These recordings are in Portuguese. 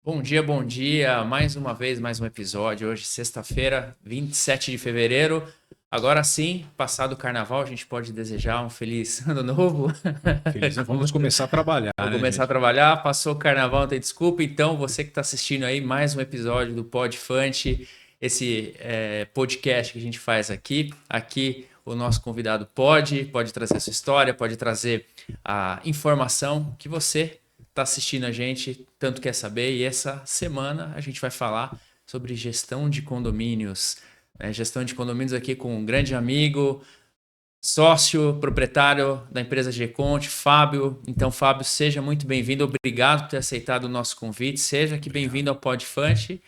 Bom dia, bom dia. Mais uma vez, mais um episódio. Hoje, sexta-feira, 27 de fevereiro. Agora sim, passado o carnaval, a gente pode desejar um feliz ano novo. Feliz, né? Vamos começar a trabalhar, Vou né, começar a gente? trabalhar. Passou o carnaval, não tem desculpa. Então, você que está assistindo aí mais um episódio do Pod Fante, esse podcast que a gente faz aqui. Aqui, o nosso convidado pode trazer a sua história, pode trazer a informação que você está assistindo a gente, tanto quer saber. E essa semana a gente vai falar sobre gestão de condomínios. Gestão de condomínios aqui com um grande amigo, sócio, proprietário da empresa Gconte, Fábio. Então, Fábio, seja muito bem-vindo. Obrigado por ter aceitado o nosso convite. Seja aqui Obrigado. bem-vindo ao Podfante.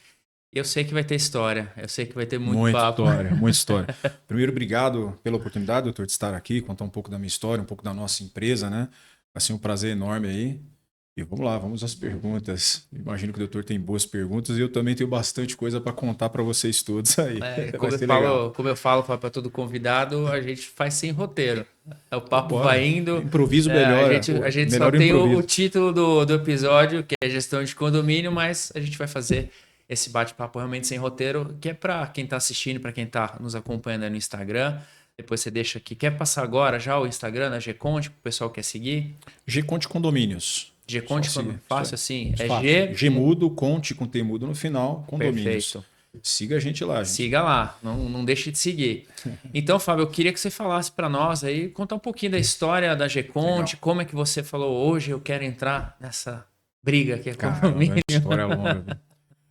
Eu sei que vai ter história. Eu sei que vai ter muito Muita papo. história, muita história. Primeiro, obrigado pela oportunidade, doutor, de estar aqui, contar um pouco da minha história, um pouco da nossa empresa, né? Vai ser um prazer enorme aí. E vamos lá, vamos às perguntas. Imagino que o doutor tem boas perguntas e eu também tenho bastante coisa para contar para vocês todos aí. Vai ser legal. Como eu falo para todo convidado, a gente faz sem roteiro. O Então, papo vai bora. indo. Improviso A melhora. gente, a gente só Melhor o tem o improviso. título do episódio, que é gestão de condomínio, mas a gente vai fazer esse bate-papo realmente sem roteiro, que é para quem está assistindo, para quem está nos acompanhando aí no Instagram. Depois você deixa aqui. Quer passar agora já o Instagram da Gconte, para o pessoal que quer seguir? G-Conte Condomínios. Só Gconte, seguir. Isso fácil aí. assim. É Fácil. G. G mudo, Conte com T mudo no final, Condomínios. Perfeito. Siga a gente lá, gente. Siga lá, não deixe de seguir. Então, Fábio, eu queria que você falasse para nós aí, contar um pouquinho da história da Legal. Gconte, como é que você falou hoje eu quero entrar nessa briga que é Caramba, é condomínio. uma história longa, viu?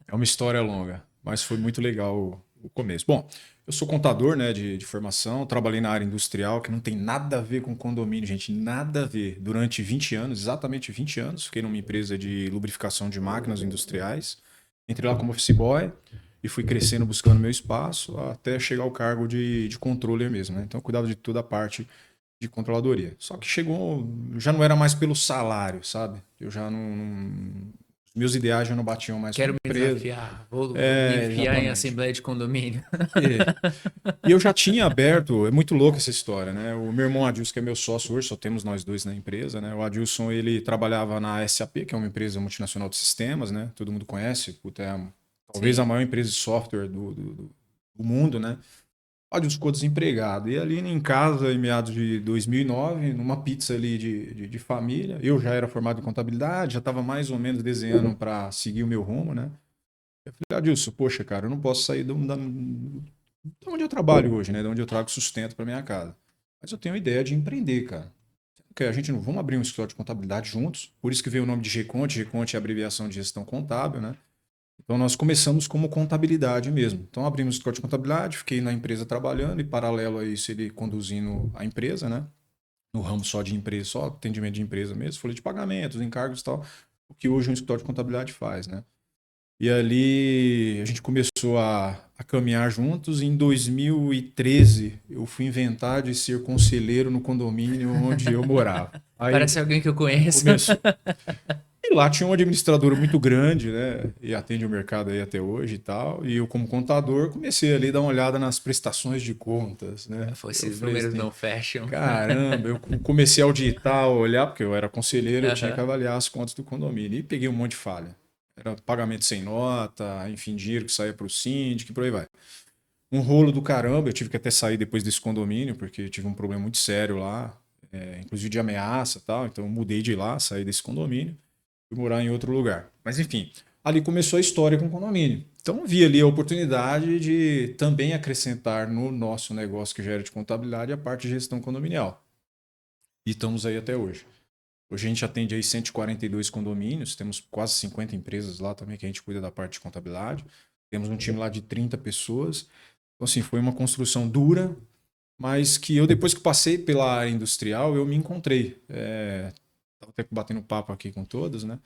É uma história longa, mas foi muito legal o começo. Bom, eu sou contador, né, de formação, trabalhei na área industrial, que não tem nada a ver com condomínio, gente, nada a ver. Durante 20 anos, exatamente 20 anos, fiquei numa empresa de lubrificação de máquinas industriais. Entrei lá como office boy e fui crescendo, buscando meu espaço, até chegar ao cargo de controller mesmo, né? Então, eu cuidava de toda a parte de controladoria. Só que chegou, já não era mais pelo salário, sabe? Eu já os meus ideais já não batiam mais com a Quero me empresa. desafiar, vou me É, enfiar em exatamente. assembleia de condomínio. E, e eu já tinha aberto, é muito louco essa história, né? O meu irmão Adilson, que é meu sócio hoje, só temos nós dois na empresa, né? O Adilson, ele trabalhava na SAP, que é uma empresa multinacional de sistemas, né? Todo mundo conhece, puta, talvez a Sim. maior empresa de software do mundo, né? O Adilson ficou desempregado. E ali em casa, em meados de 2009, numa pizza ali de família, eu já era formado em contabilidade, já estava mais ou menos desenhando para seguir o meu rumo, né? Eu falei, Adilson, poxa, cara, eu não posso sair de onde eu trabalho hoje, né? De onde eu trago sustento para minha casa. Mas eu tenho a ideia de empreender, cara. Que a gente não vamos abrir um escritório de contabilidade juntos. Por isso que veio o nome de Gconte. Gconte é a abreviação de gestão contábil, né? Então nós começamos como contabilidade mesmo. Então abrimos o escritório de contabilidade, fiquei na empresa trabalhando e paralelo a isso ele conduzindo a empresa, né? No ramo só de empresa, só atendimento de empresa mesmo, folha de pagamentos, encargos e tal, o que hoje um escritório de contabilidade faz, né? E ali a gente começou a caminhar juntos. Em 2013, eu fui inventar de ser conselheiro no condomínio onde eu morava. Aí Parece alguém que eu conheço. começou. E lá tinha uma administradora muito grande, né? E atende o mercado aí até hoje e tal. E eu, como contador, comecei ali a dar uma olhada nas prestações de contas, né? Foi Eu esses falei números assim, não fecham. caramba, eu comecei a auditar, a olhar, porque eu era conselheiro, eu tinha que Aham. avaliar as contas do condomínio. E peguei um monte de falha. Era pagamento sem nota, enfim, dinheiro que saía para o síndico, e por aí vai. Um rolo do caramba, eu tive que até sair depois desse condomínio, porque eu tive um problema muito sério lá, inclusive de ameaça e tal. Então eu mudei de lá, saí desse condomínio, fui morar em outro lugar. Mas enfim, ali começou a história com o condomínio. Então eu vi ali a oportunidade de também acrescentar no nosso negócio que já era de contabilidade a parte de gestão condominial. E estamos aí até hoje. Hoje a gente atende aí 142 condomínios, temos quase 50 empresas lá também que a gente cuida da parte de contabilidade. Temos um time lá de 30 pessoas. Então, assim, foi uma construção dura, mas que eu, depois que passei pela área industrial, eu me encontrei. Estava até batendo papo aqui com todos, né?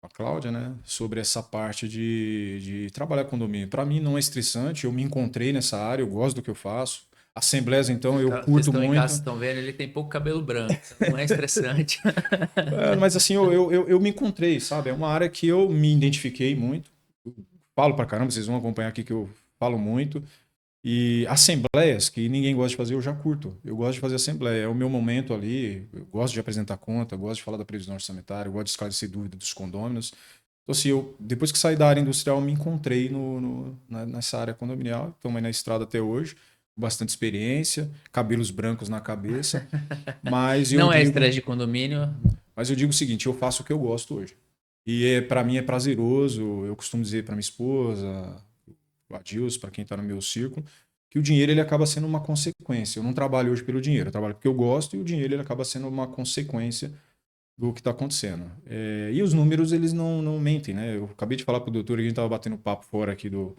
Com a Cláudia, né? Sobre essa parte de trabalhar com condomínio. Para mim não é estressante, eu me encontrei nessa área, eu gosto do que eu faço. Assembleias, então, eu Vocês curto estão em casa, muito. estão vendo, ele tem pouco cabelo branco. Não é estressante. Mas assim, eu me encontrei, sabe? É uma área que eu me identifiquei muito. Eu falo pra caramba, vocês vão acompanhar aqui que eu falo muito. E assembleias, que ninguém gosta de fazer, eu já curto. Eu gosto de fazer assembleia. É o meu momento ali. Eu gosto de apresentar conta, eu gosto de falar da previsão orçamentária, eu gosto de esclarecer dúvidas dos condôminos. Então, assim, depois que saí da área industrial, eu me encontrei nessa área condominial. Estamos aí na estrada até hoje, com bastante experiência, cabelos brancos na cabeça. Mas eu Não é digo, estresse de condomínio. mas eu digo o seguinte, eu faço o que eu gosto hoje. E para mim é prazeroso, eu costumo dizer para minha esposa, o Adilson, para quem está no meu círculo, que o dinheiro ele acaba sendo uma consequência. Eu não trabalho hoje pelo dinheiro, eu trabalho porque eu gosto e o dinheiro ele acaba sendo uma consequência do que está acontecendo. E os números eles não mentem, né? Eu acabei de falar para o doutor, a gente estava batendo papo fora aqui do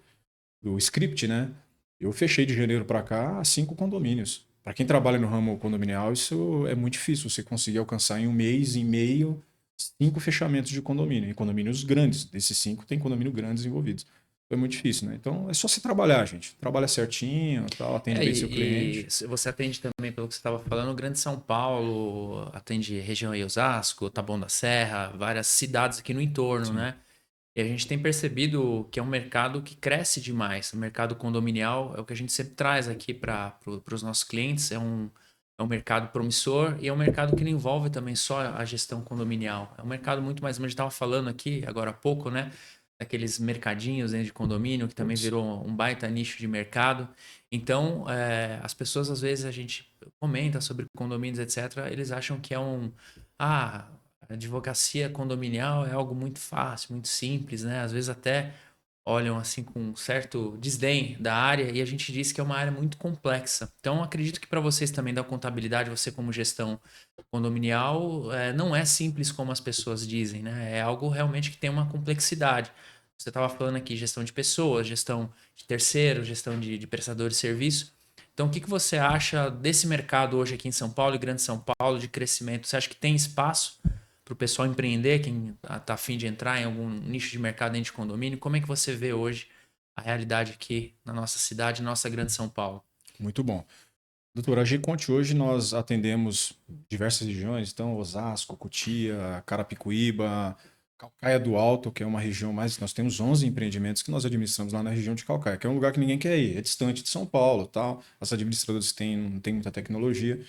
script, né? Eu fechei de janeiro para cá 5 condomínios. Para quem trabalha no ramo condominial, isso é muito difícil. Você conseguir alcançar em um mês e meio 5 fechamentos de condomínio. E condomínios grandes. Desses 5, tem condomínio grandes envolvidos. É muito difícil, né? Então é só se trabalhar, gente. Trabalha certinho, tal, atende bem seu cliente. Você atende também, pelo que você estava falando, o Grande São Paulo, atende região aí, Osasco, Taboão da Serra, várias cidades aqui no entorno, Sim. né? E a gente tem percebido que é um mercado que cresce demais. O mercado condominial é o que a gente sempre traz aqui para os nossos clientes. É um mercado promissor e é um mercado que não envolve também só a gestão condominial. É um mercado muito mais, como a gente estava falando aqui agora há pouco, né? Daqueles mercadinhos dentro de condomínio, que também Putz, virou um baita nicho de mercado. Então, as pessoas, às vezes, a gente comenta sobre condomínios, etc., eles acham que é Ah, a advocacia condominial é algo muito fácil, muito simples, né? Às vezes até olham assim com um certo desdém da área e a gente diz que é uma área muito complexa. Então, acredito que para vocês também da contabilidade, você como gestão condominial, não é simples como as pessoas dizem, né? É algo realmente que tem uma complexidade. Você estava falando aqui gestão de pessoas, gestão de terceiros, gestão de prestadores de serviço. Então, o que você acha desse mercado hoje aqui em São Paulo e Grande São Paulo de crescimento? Você acha que tem espaço para o pessoal empreender, quem está a fim de entrar em algum nicho de mercado dentro de condomínio? Como é que você vê hoje a realidade aqui na nossa cidade, nossa Grande São Paulo? muito bom. Doutor, a G-Conte hoje nós atendemos diversas regiões, então Osasco, Cotia, Carapicuíba, Calcaia do Alto, que é uma região mais. Nós temos 11 empreendimentos que nós administramos lá na região de Calcaia, que é um lugar que ninguém quer ir, é distante de São Paulo, tal. As administradoras não têm muita tecnologia.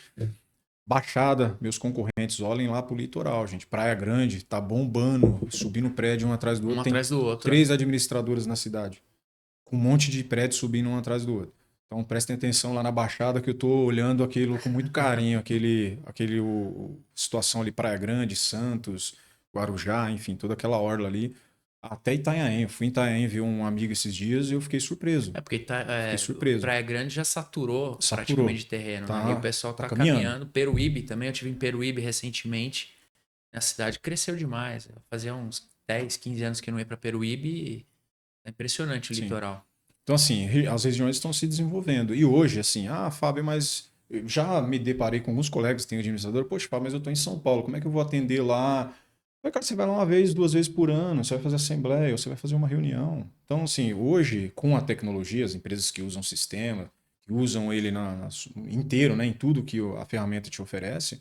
Baixada, meus concorrentes, olhem lá para o litoral, gente. Praia Grande, tá bombando, subindo prédio um atrás do Um outro. Tem atrás do outro. 3 administradoras na cidade, com um monte de prédios subindo um atrás do outro. Então prestem atenção lá na Baixada que eu estou olhando aquilo com muito carinho, situação ali Praia Grande, Santos, Guarujá, enfim, toda aquela orla ali, até Itanhaém. Eu fui em Itanhaém ver um amigo esses dias e eu fiquei surpreso. É porque Fiquei surpreso. Praia Grande já saturou praticamente Saturou. de terreno, né? E o Tá, pessoal tá está caminhando. caminhando. Peruíbe também, eu tive em Peruíbe recentemente. A cidade cresceu demais. Fazia uns 10, 15 anos que eu não ia para Peruíbe e é impressionante o Sim. litoral. Então, assim, as regiões estão se desenvolvendo. E hoje, assim, Fábio, mas eu já me deparei com alguns colegas que têm administrador. Poxa, Fábio, mas eu estou em São Paulo, como é que eu vou atender lá? Falei, cara, você vai lá uma vez, 2 vezes por ano, você vai fazer assembleia, ou você vai fazer uma reunião. Então, assim, hoje, com a tecnologia, as empresas que usam o sistema, que usam ele inteiro, né, em tudo que a ferramenta te oferece,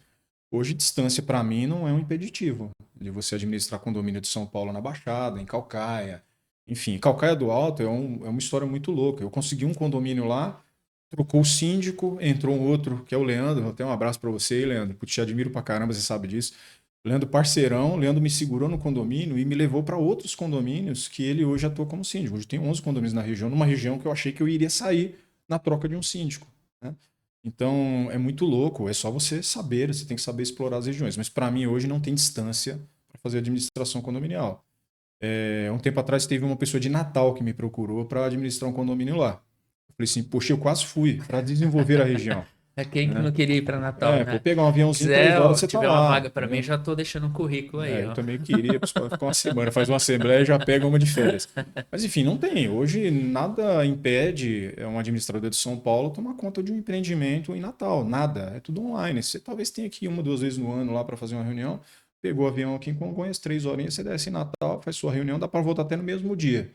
hoje distância para mim não é um impeditivo de você administrar condomínio de São Paulo na Baixada, em Calcaia. Enfim, Calcaia do Alto é uma história muito louca. Eu consegui um condomínio lá, trocou o síndico, entrou um outro, que é o Leandro. Até um abraço para você, Leandro. Putz, te admiro pra caramba, você sabe disso. Leandro parceirão, Leandro me segurou no condomínio e me levou para outros condomínios que ele hoje atua como síndico. Hoje tem 11 condomínios na região, numa região que eu achei que eu iria sair na troca de um síndico, né? Então é muito louco, é só você saber, você tem que saber explorar as regiões. Mas para mim hoje não tem distância para fazer administração condominial. Um tempo atrás teve uma pessoa de Natal que me procurou para administrar um condomínio lá. Eu falei assim, poxa, eu quase fui para desenvolver a região, É quem que né? não queria ir para Natal, Pô, né? pegar um Se aviãozinho, quiser, 3 horas ó, você tá tiver uma lá, vaga para mim, entendeu? já tô deixando um currículo aí, Eu ó. também queria, para ficar uma semana, faz uma assembleia e já pega uma de férias. Mas enfim, não tem. Hoje nada impede um administrador de São Paulo tomar conta de um empreendimento em Natal. Nada. É tudo online. Você talvez tenha que ir 1, 2 vezes no ano lá para fazer uma reunião. Pegou o avião aqui em Congonhas, 3 horinhas, você desce em Natal, faz sua reunião, dá para voltar até no mesmo dia.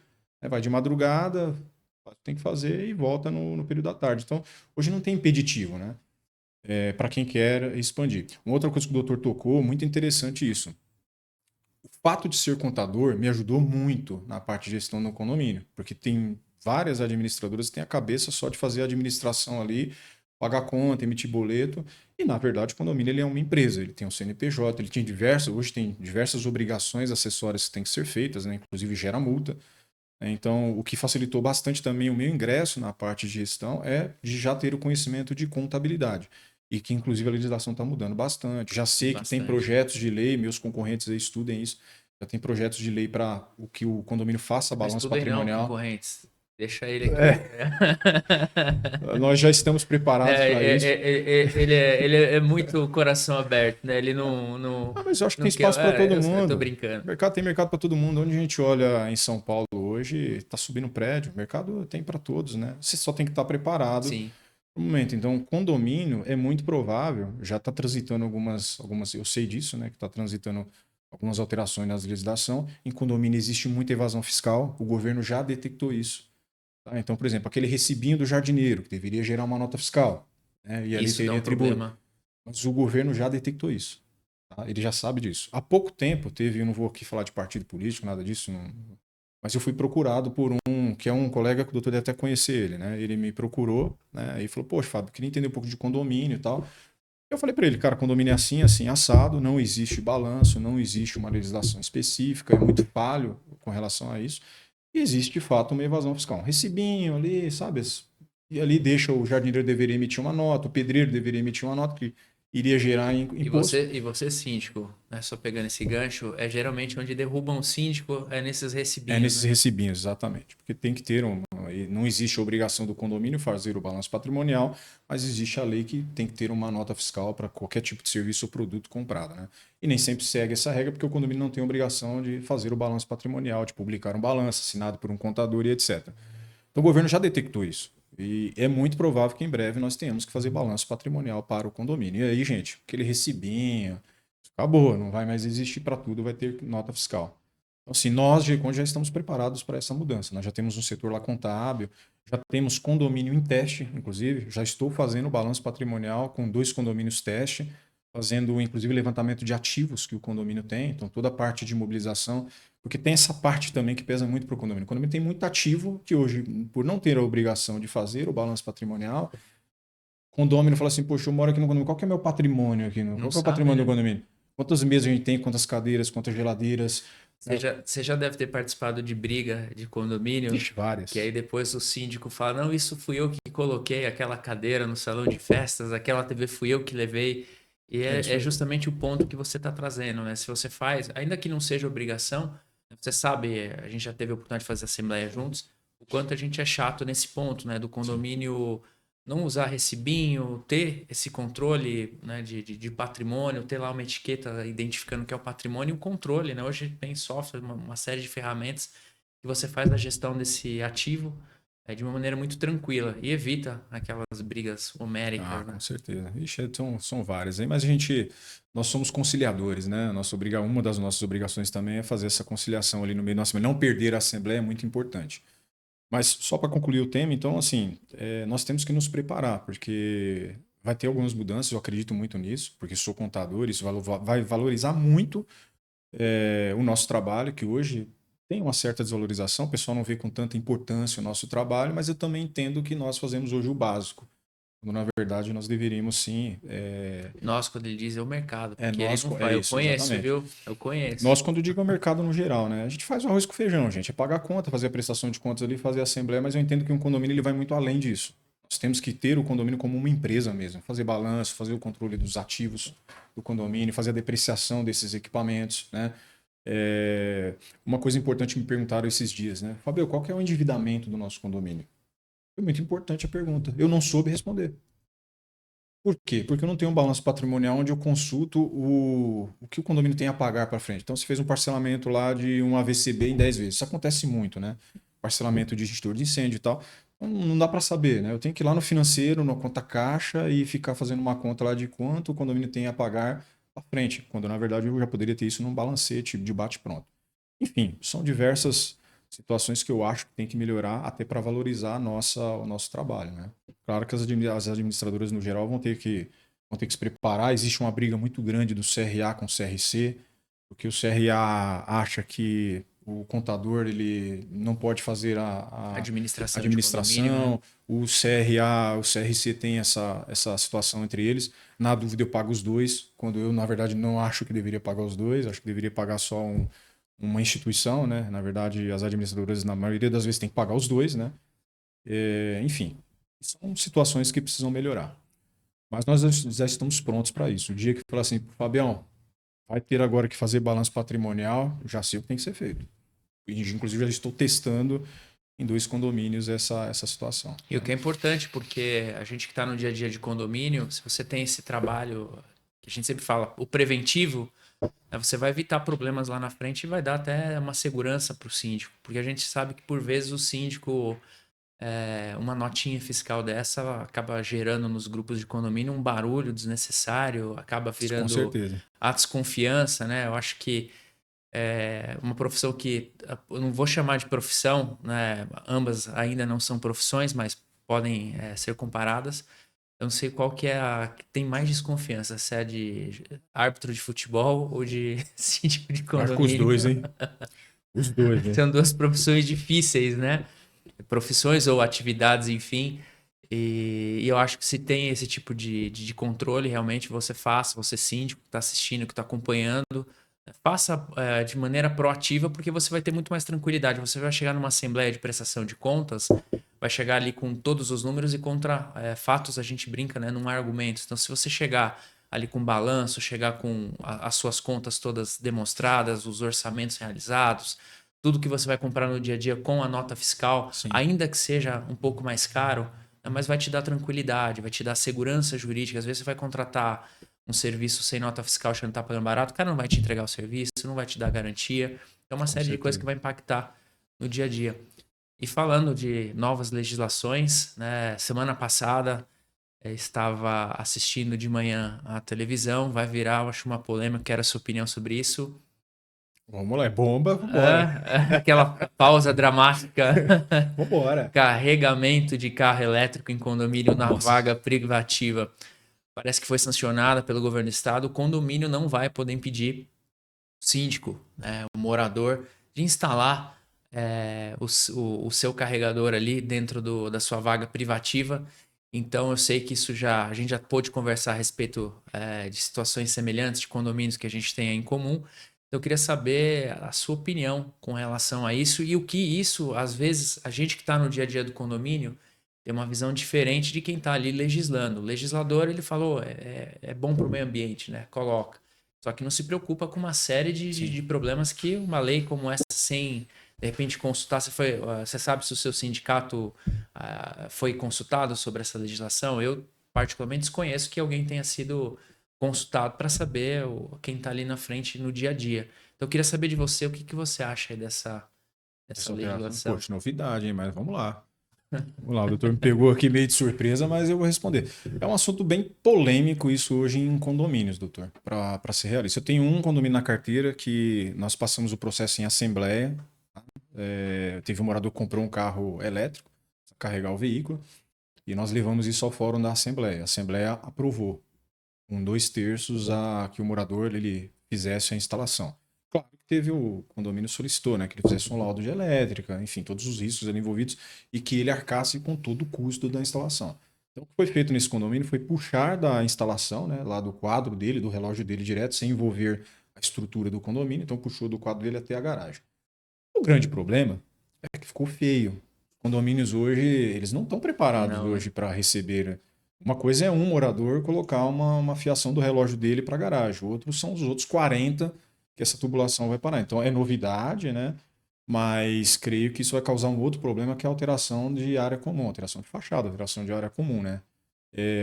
Vai de madrugada, faz o que tem que fazer e volta no período da tarde. Então, hoje não tem impeditivo, né? Para quem quer expandir. Uma outra coisa que o doutor tocou, muito interessante isso. O fato de ser contador me ajudou muito na parte de gestão do condomínio, porque tem várias administradoras que têm a cabeça só de fazer a administração ali, pagar conta, emitir boleto. E, na verdade, o condomínio ele é uma empresa, ele tem um CNPJ, ele tem hoje tem diversas obrigações acessórias que têm que ser feitas, né? Inclusive gera multa. Então, o que facilitou bastante também o meu ingresso na parte de gestão é de já ter o conhecimento de contabilidade. E que, inclusive, a legislação está mudando bastante. Já sei que tem Bastante. projetos de lei, meus concorrentes aí estudem isso. Já tem projetos de lei para o que o condomínio faça Mas balanço tudo aí não, patrimonial. concorrentes. Deixa ele aqui. Nós já estamos preparados para isso. Ele é muito coração aberto, né? Ele Mas eu acho que tem não quer. espaço para todo Eu tô mundo. brincando. Tem mercado para todo mundo. Onde a gente olha em São Paulo hoje, está subindo prédio. O mercado tem para todos, né? Você só tem que estar preparado Sim. no momento. Então, condomínio é muito provável, já está transitando algumas, eu sei disso, né? Que está transitando algumas alterações na legislação. Em condomínio existe muita evasão fiscal. O governo já detectou isso. Tá? Então, por exemplo, aquele recibinho do jardineiro, que deveria gerar uma nota fiscal, né? E ali Isso dá teria um tributo. problema. Mas o governo já detectou isso. Tá? Ele já sabe disso. Há pouco tempo eu não vou aqui falar de partido político, nada disso, mas eu fui procurado por que é um colega que o doutor deve até conhecer ele, né? Ele me procurou, né? E falou, poxa, Fábio, queria entender um pouco de condomínio e tal. Eu falei para ele, cara, condomínio é assim, assim, assado, não existe balanço, não existe uma legislação específica, é muito falho com relação a isso. E existe, de fato, uma evasão fiscal. Um recibinho ali, sabe? E ali deixa o jardineiro deveria emitir uma nota, o pedreiro deveria emitir uma nota que iria gerar imposto. E você, síndico, né? Só pegando esse gancho, é geralmente onde derrubam o síndico, é nesses É recibinhos, nesses né? recibinhos, exatamente. Porque tem que ter não existe a obrigação do condomínio fazer o balanço patrimonial, mas existe a lei que tem que ter uma nota fiscal para qualquer tipo de serviço ou produto comprado, né? E nem sempre segue essa regra, porque o condomínio não tem obrigação de fazer o balanço patrimonial, de publicar um balanço assinado por um contador e etc. Então o governo já detectou isso. E é muito provável que em breve nós tenhamos que fazer balanço patrimonial para o condomínio. E aí, gente, aquele recibinho, acabou, não vai mais existir para tudo, vai ter nota fiscal. Então, assim, nós, GECON, já estamos preparados para essa mudança. Nós já temos um setor lá contábil, já temos condomínio em teste, inclusive, já estou fazendo o balanço patrimonial com 2 condomínios teste, fazendo, inclusive, levantamento de ativos que o condomínio tem, então toda a parte de imobilização, porque tem essa parte também que pesa muito para o condomínio. O condomínio tem muito ativo que hoje, por não ter a obrigação de fazer o balanço patrimonial, o condomínio fala assim, poxa, eu moro aqui no condomínio, qual que é o meu patrimônio aqui? Não Qual que é o sabe, patrimônio do né? condomínio? Quantas mesas a gente tem, quantas cadeiras, quantas geladeiras, né? Você já deve ter participado de briga de condomínio, Ixi, que aí várias. depois o síndico fala, não, isso fui eu que coloquei aquela cadeira no salão de festas, aquela TV fui eu que levei. E É isso é aí. justamente o ponto que você está trazendo, né? Se você faz, ainda que não seja obrigação, você sabe, a gente já teve a oportunidade de fazer assembleia juntos, o quanto a gente é chato nesse ponto, né? Do Sim. condomínio não usar recibinho, ter esse controle, né, de patrimônio, ter lá uma etiqueta identificando que é o patrimônio e o controle, né? Hoje tem software, uma série de ferramentas que você faz a gestão desse ativo de uma maneira muito tranquila e evita aquelas brigas Ah, homéricas, com né? certeza. Ixi, são várias aí, mas nós somos conciliadores, né? Uma das nossas obrigações também é fazer essa conciliação ali no meio da Assembleia. Não perder a Assembleia é muito importante. Mas só para concluir o tema, então, assim, nós temos que nos preparar, porque vai ter algumas mudanças, eu acredito muito nisso, porque sou contador, isso vai valorizar muito o nosso trabalho, que hoje tem uma certa desvalorização, o pessoal não vê com tanta importância o nosso trabalho, mas eu também entendo que nós fazemos hoje o básico, quando na verdade nós deveríamos sim. Nós, quando ele diz é o mercado, porque ele Nós, não é faz. Eu isso, conheço, exatamente. viu? Eu conheço. Nós, quando digo o mercado no geral, né? A gente faz o arroz com feijão, gente. É pagar a conta, fazer a prestação de contas ali, fazer a assembleia, mas eu entendo que um condomínio ele vai muito além disso. Nós temos que ter o condomínio como uma empresa mesmo, fazer balanço, fazer o controle dos ativos do condomínio, fazer a depreciação desses equipamentos, né? Uma coisa importante que me perguntaram esses dias, né? Fabio, qual que é o endividamento do nosso condomínio? Foi muito importante a pergunta. Eu não soube responder. Por quê? Porque eu não tenho um balanço patrimonial onde eu consulto o que o condomínio tem a pagar para frente. Então, você fez um parcelamento lá de um AVCB em 10 vezes. Isso acontece muito, né? Parcelamento de gestor de incêndio e tal. Então, não dá para saber, né? Eu tenho que ir lá no financeiro, na conta caixa e ficar fazendo uma conta lá de quanto o condomínio tem a pagar para frente, quando na verdade eu já poderia ter isso num balancete de bate-pronto. Enfim, são diversas situações que eu acho que tem que melhorar até para valorizar o nosso trabalho, né? Claro que as administradoras no geral vão ter que se preparar. Existe uma briga muito grande do CRA com o CRC, porque o CRA acha que o contador ele não pode fazer a Administração de condomínio, né? administração, o CRA, o CRC tem essa situação entre eles. Na dúvida, eu pago os dois, quando eu, na verdade, não acho que deveria pagar os dois, acho que deveria pagar só uma instituição, né? Na verdade, as administradoras, na maioria das vezes, têm que pagar os dois, né? Enfim, são situações que precisam melhorar. Mas nós já estamos prontos para isso. O dia que falar assim, Fabião, vai ter agora que fazer balanço patrimonial, já sei o que tem que ser feito. Inclusive, já estou testando em 2 condomínios essa situação. E o que é importante, porque a gente que está no dia a dia de condomínio, se você tem esse trabalho, que a gente sempre fala, o preventivo, né, você vai evitar problemas lá na frente e vai dar até uma segurança para o síndico. Porque a gente sabe que, por vezes, o síndico, uma notinha fiscal dessa acaba gerando nos grupos de condomínio um barulho desnecessário, acaba Com virando certeza. a desconfiança, né? Eu acho que uma profissão que eu não vou chamar de profissão, né? Ambas ainda não são profissões, mas podem ser comparadas. Eu não sei qual que é a que tem mais desconfiança, se é de árbitro de futebol ou de síndico de Eu acho que os condomínio. dois, hein? Os dois, né? São duas profissões difíceis, né? Profissões ou atividades, enfim. E eu acho que se tem esse tipo de controle, realmente você faça, você síndico que está assistindo, que está acompanhando, faça de maneira proativa, porque você vai ter muito mais tranquilidade. Você vai chegar numa assembleia de prestação de contas, vai chegar ali com todos os números e contra fatos a gente brinca, né? Não há argumentos. Então, se você chegar ali com balanço, chegar com as suas contas todas demonstradas, os orçamentos realizados, tudo que você vai comprar no dia a dia com a nota fiscal, Sim, ainda que seja um pouco mais caro, né, mas vai te dar tranquilidade, vai te dar segurança jurídica. Às vezes você vai contratar um serviço sem nota fiscal achando que tá pagando barato, o cara não vai te entregar o serviço, não vai te dar garantia. É uma com série de coisas que certeza. vai impactar no dia a dia. E falando de novas legislações, né, semana passada estava assistindo de manhã a televisão, vai virar, eu acho, uma polêmica, quero a sua opinião sobre isso. Vamos lá, é bomba, vambora. Aquela pausa dramática. Vambora. Carregamento de carro elétrico em condomínio na Nossa. vaga privativa. Parece que foi sancionada pelo governo do estado. O condomínio não vai poder impedir o síndico, né, o morador, de instalar o seu carregador ali dentro da sua vaga privativa. Então eu sei que a gente já pôde conversar a respeito de situações semelhantes de condomínios que a gente tem aí em comum. Eu queria saber a sua opinião com relação a isso e o que isso, às vezes, a gente que está no dia a dia do condomínio tem uma visão diferente de quem está ali legislando. O legislador, ele falou, é bom para o meio ambiente, né? Coloca. Só que não se preocupa com uma série Sim. de problemas que uma lei como essa, sem de repente consultar, você sabe se o seu sindicato foi consultado sobre essa legislação? Eu, particularmente, desconheço que alguém tenha sido consultado para saber quem está ali na frente no dia a dia. Então, eu queria saber de você o que, que você acha aí dessa Essa alteração, legislação. poxa, novidade, hein? Mas vamos lá. Vamos lá, o doutor me pegou aqui meio de surpresa, mas eu vou responder. É um assunto bem polêmico isso hoje em condomínios, doutor, para ser realista. Eu tenho um condomínio na carteira que nós passamos o processo em assembleia. Teve um morador que comprou um carro elétrico para carregar o veículo e nós levamos isso ao fórum da assembleia. A assembleia aprovou com 2/3 a que o morador ele fizesse a instalação. Claro que teve o condomínio solicitou, né, que ele fizesse um laudo de elétrica, enfim, todos os riscos ali envolvidos e que ele arcasse com todo o custo da instalação. Então, o que foi feito nesse condomínio foi puxar da instalação, né, lá do quadro dele, do relógio dele direto, sem envolver a estrutura do condomínio, então puxou do quadro dele até a garagem. O grande problema é que ficou feio. Condomínios hoje, eles não estão preparados Não, né? hoje para receber. Uma coisa é um morador colocar uma fiação do relógio dele para a garagem, outros são os outros 40 que essa tubulação vai parar. Então é novidade, né? Mas creio que isso vai causar um outro problema que é a alteração de área comum, alteração de fachada, alteração de área comum, né?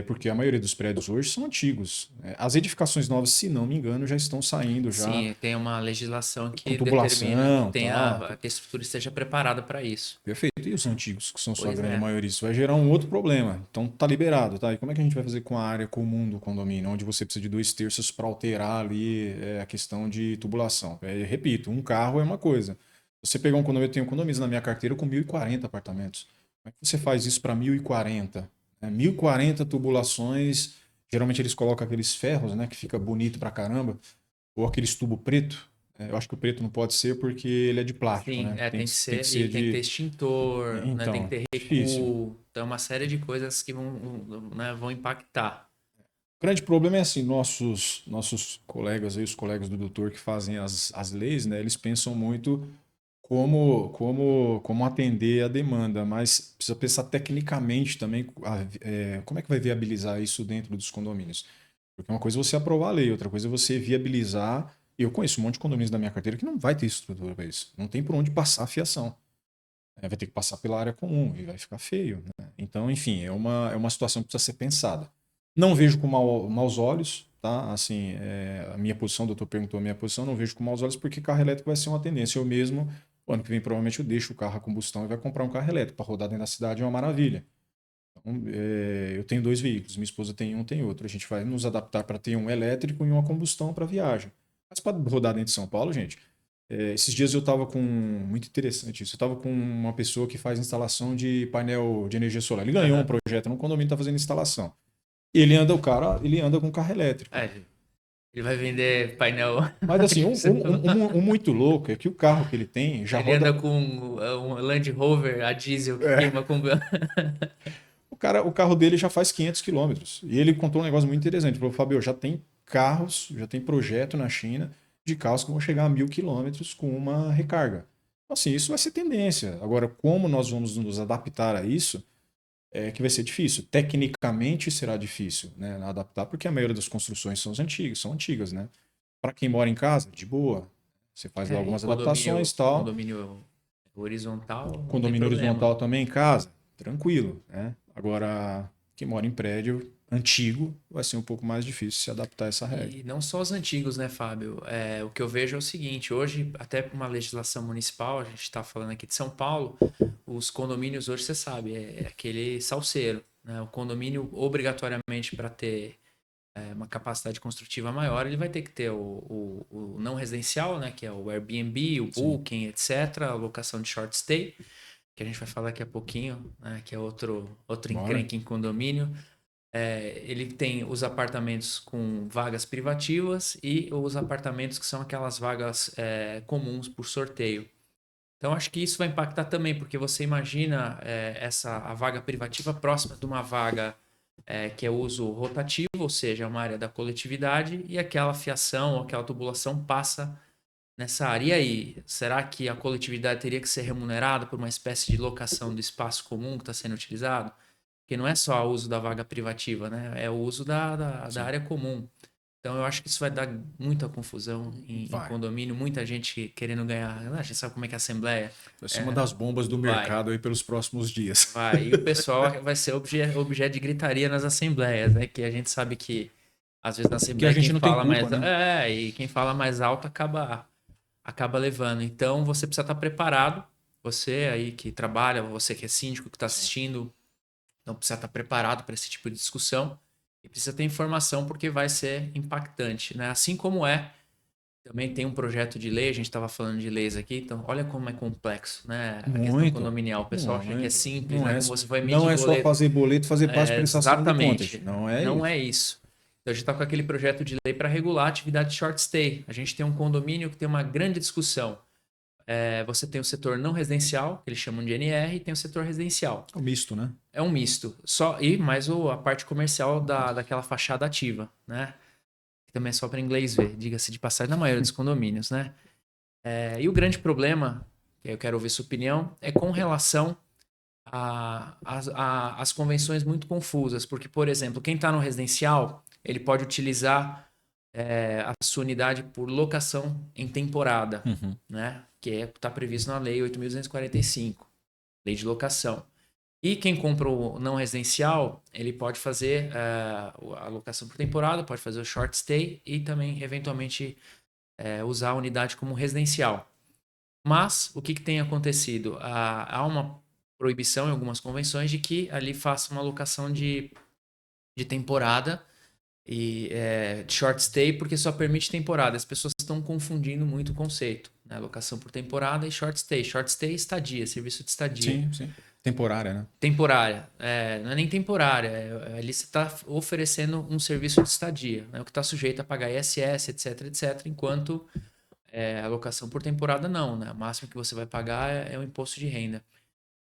Porque a maioria dos prédios hoje são antigos. As edificações novas, se não me engano, já estão saindo já Sim, tem uma legislação com que determina que tubulação, tal. que a estrutura esteja preparada para isso. Perfeito. E os antigos, que são sua Pois grande é. maioria, isso vai gerar um outro problema. Então tá liberado, tá? E como é que a gente vai fazer com a área comum do condomínio, onde você precisa de 2/3 para alterar ali a questão de tubulação? Repito, um carro é uma coisa. Você pegar um condomínio, eu tenho condomínios na minha carteira com 1.040 apartamentos. Como é que você faz isso para 1.040? 1.040 tubulações, geralmente eles colocam aqueles ferros, né, que fica bonito pra caramba, ou aqueles tubo preto. Eu acho que o preto não pode ser porque ele é de plástico, Sim, né? tem que Tem que ser, e ser tem que ter de... extintor, né? Tem que Então, ter difícil. recuo, então uma série de coisas que né, vão impactar. O grande problema é assim, nossos colegas aí, os colegas do doutor que fazem as leis, né? Eles pensam muito como atender a demanda, mas precisa pensar tecnicamente também como é que vai viabilizar isso dentro dos condomínios. Porque uma coisa é você aprovar a lei, outra coisa é você viabilizar. Eu conheço um monte de condomínios da minha carteira que não vai ter estrutura para isso. Não tem por onde passar a fiação. Vai ter que passar pela área comum e vai ficar feio, né? Então, enfim, é uma situação que precisa ser pensada. Não vejo com maus olhos, tá? Assim, a minha posição, o doutor perguntou a minha posição, não vejo com maus olhos porque carro elétrico vai ser uma tendência. Eu mesmo, o ano que vem, provavelmente eu deixo o carro a combustão e vai comprar um carro elétrico. Para rodar dentro da cidade é uma maravilha. Então, eu tenho 2 veículos, minha esposa tem um, tem outro. A gente vai nos adaptar para ter um elétrico e uma combustão para viagem. Mas para rodar dentro de São Paulo, gente, esses dias eu estava com. Muito interessante isso. Eu estava com uma pessoa que faz instalação de painel de energia solar. Ele ganhou um Aham. projeto no condomínio, está fazendo instalação. Ele anda com carro elétrico. É, ele vai vender painel. Mas assim, um muito louco é que o carro que ele tem já Ele roda. anda com um Land Rover a diesel que É, queima com. o carro dele já faz 500 quilômetros. E ele contou um negócio muito interessante. Ele falou, Fabio, já tem carros, já tem projeto na China de carros que vão chegar a 1.000 quilômetros com uma recarga. Então, assim, isso vai ser tendência. Agora, como nós vamos nos adaptar a isso, é que vai ser difícil. Tecnicamente será difícil, né, adaptar, porque a maioria das construções são antigas, né? Para quem mora em casa, de boa. Você faz lá E algumas adaptações e tal. condomínio horizontal, não tem Condomínio problema. horizontal também em casa, tranquilo, né? Agora, quem mora em prédio antigo vai ser um pouco mais difícil se adaptar a essa regra. E não só os antigos, né, Fábio? O que eu vejo é o seguinte: hoje, até por uma legislação municipal, a gente está falando aqui de São Paulo, os condomínios hoje, você sabe, é aquele salseiro, né? O condomínio, obrigatoriamente, para ter uma capacidade construtiva maior, ele vai ter que ter o não residencial, né, que é o Airbnb, o Sim, Booking, etc., a locação de short stay, que a gente vai falar daqui a pouquinho, né, que é outro bora. encrenque em condomínio. Ele tem os apartamentos com vagas privativas e os apartamentos que são aquelas vagas comuns por sorteio. Então, acho que isso vai impactar também, porque você imagina a vaga privativa próxima de uma vaga que é uso rotativo, ou seja, uma área da coletividade, e aquela fiação ou aquela tubulação passa nessa área. E aí, será que a coletividade teria que ser remunerada por uma espécie de locação do espaço comum que está sendo utilizado? Porque não é só o uso da vaga privativa, né? É o uso da Sim, área comum. Então, eu acho que isso vai dar muita confusão em vai. condomínio, muita gente querendo ganhar. A gente sabe como é que é a Assembleia. Vai ser uma É, das bombas do vai. mercado aí pelos próximos dias. Vai. E o pessoal vai ser objeto de gritaria nas assembleias, né? Que a gente sabe que, às vezes, na Que a assembleia, quem gente não tem fala culpa, mais. né? E quem fala mais alto acaba levando. Então, você precisa estar preparado. Você aí que trabalha, você que é síndico, que está Sim. assistindo, então precisa estar preparado para esse tipo de discussão. E precisa ter informação porque vai ser impactante, né? Assim como também tem um projeto de lei, a gente estava falando de leis aqui, então olha como é complexo, né? A questão Muito, condominial. O pessoal acha que é muito. simples, Não né? é, Como você vai não emitir é só boleto. fazer boleto, fazer parte de prestação de contas. Exatamente. Não é Não isso. é isso. Então a gente está com aquele projeto de lei para regular a atividade de short stay. A gente tem um condomínio que tem uma grande discussão. Você tem o setor não residencial, que eles chamam de NR, e tem o setor residencial. É o misto, né? É um misto. Só e mais a parte comercial daquela fachada ativa, né? Que também é só para inglês ver, diga-se de passagem, na maioria dos condomínios, né? E o grande problema, que eu quero ouvir sua opinião, é com relação às convenções muito confusas. Porque, por exemplo, quem está no residencial, ele pode utilizar a sua unidade por locação em temporada, Uhum. né? Que está previsto na Lei 8.245, Lei de Locação. E quem compra o não residencial, ele pode fazer a locação por temporada, pode fazer o short stay e também, eventualmente, usar a unidade como residencial. Mas o que tem acontecido? Há uma proibição em algumas convenções de que ali faça uma locação de temporada e de short stay, porque só permite temporada. As pessoas estão confundindo muito o conceito, né? Locação por temporada e short stay. Short stay é estadia, serviço de estadia. Sim, sim. Temporária, né? Temporária. Não é nem temporária. Ali você está oferecendo um serviço de estadia, né? O que está sujeito a pagar ISS, etc, etc, enquanto A locação por temporada não, né? O máximo que você vai pagar é o imposto de renda.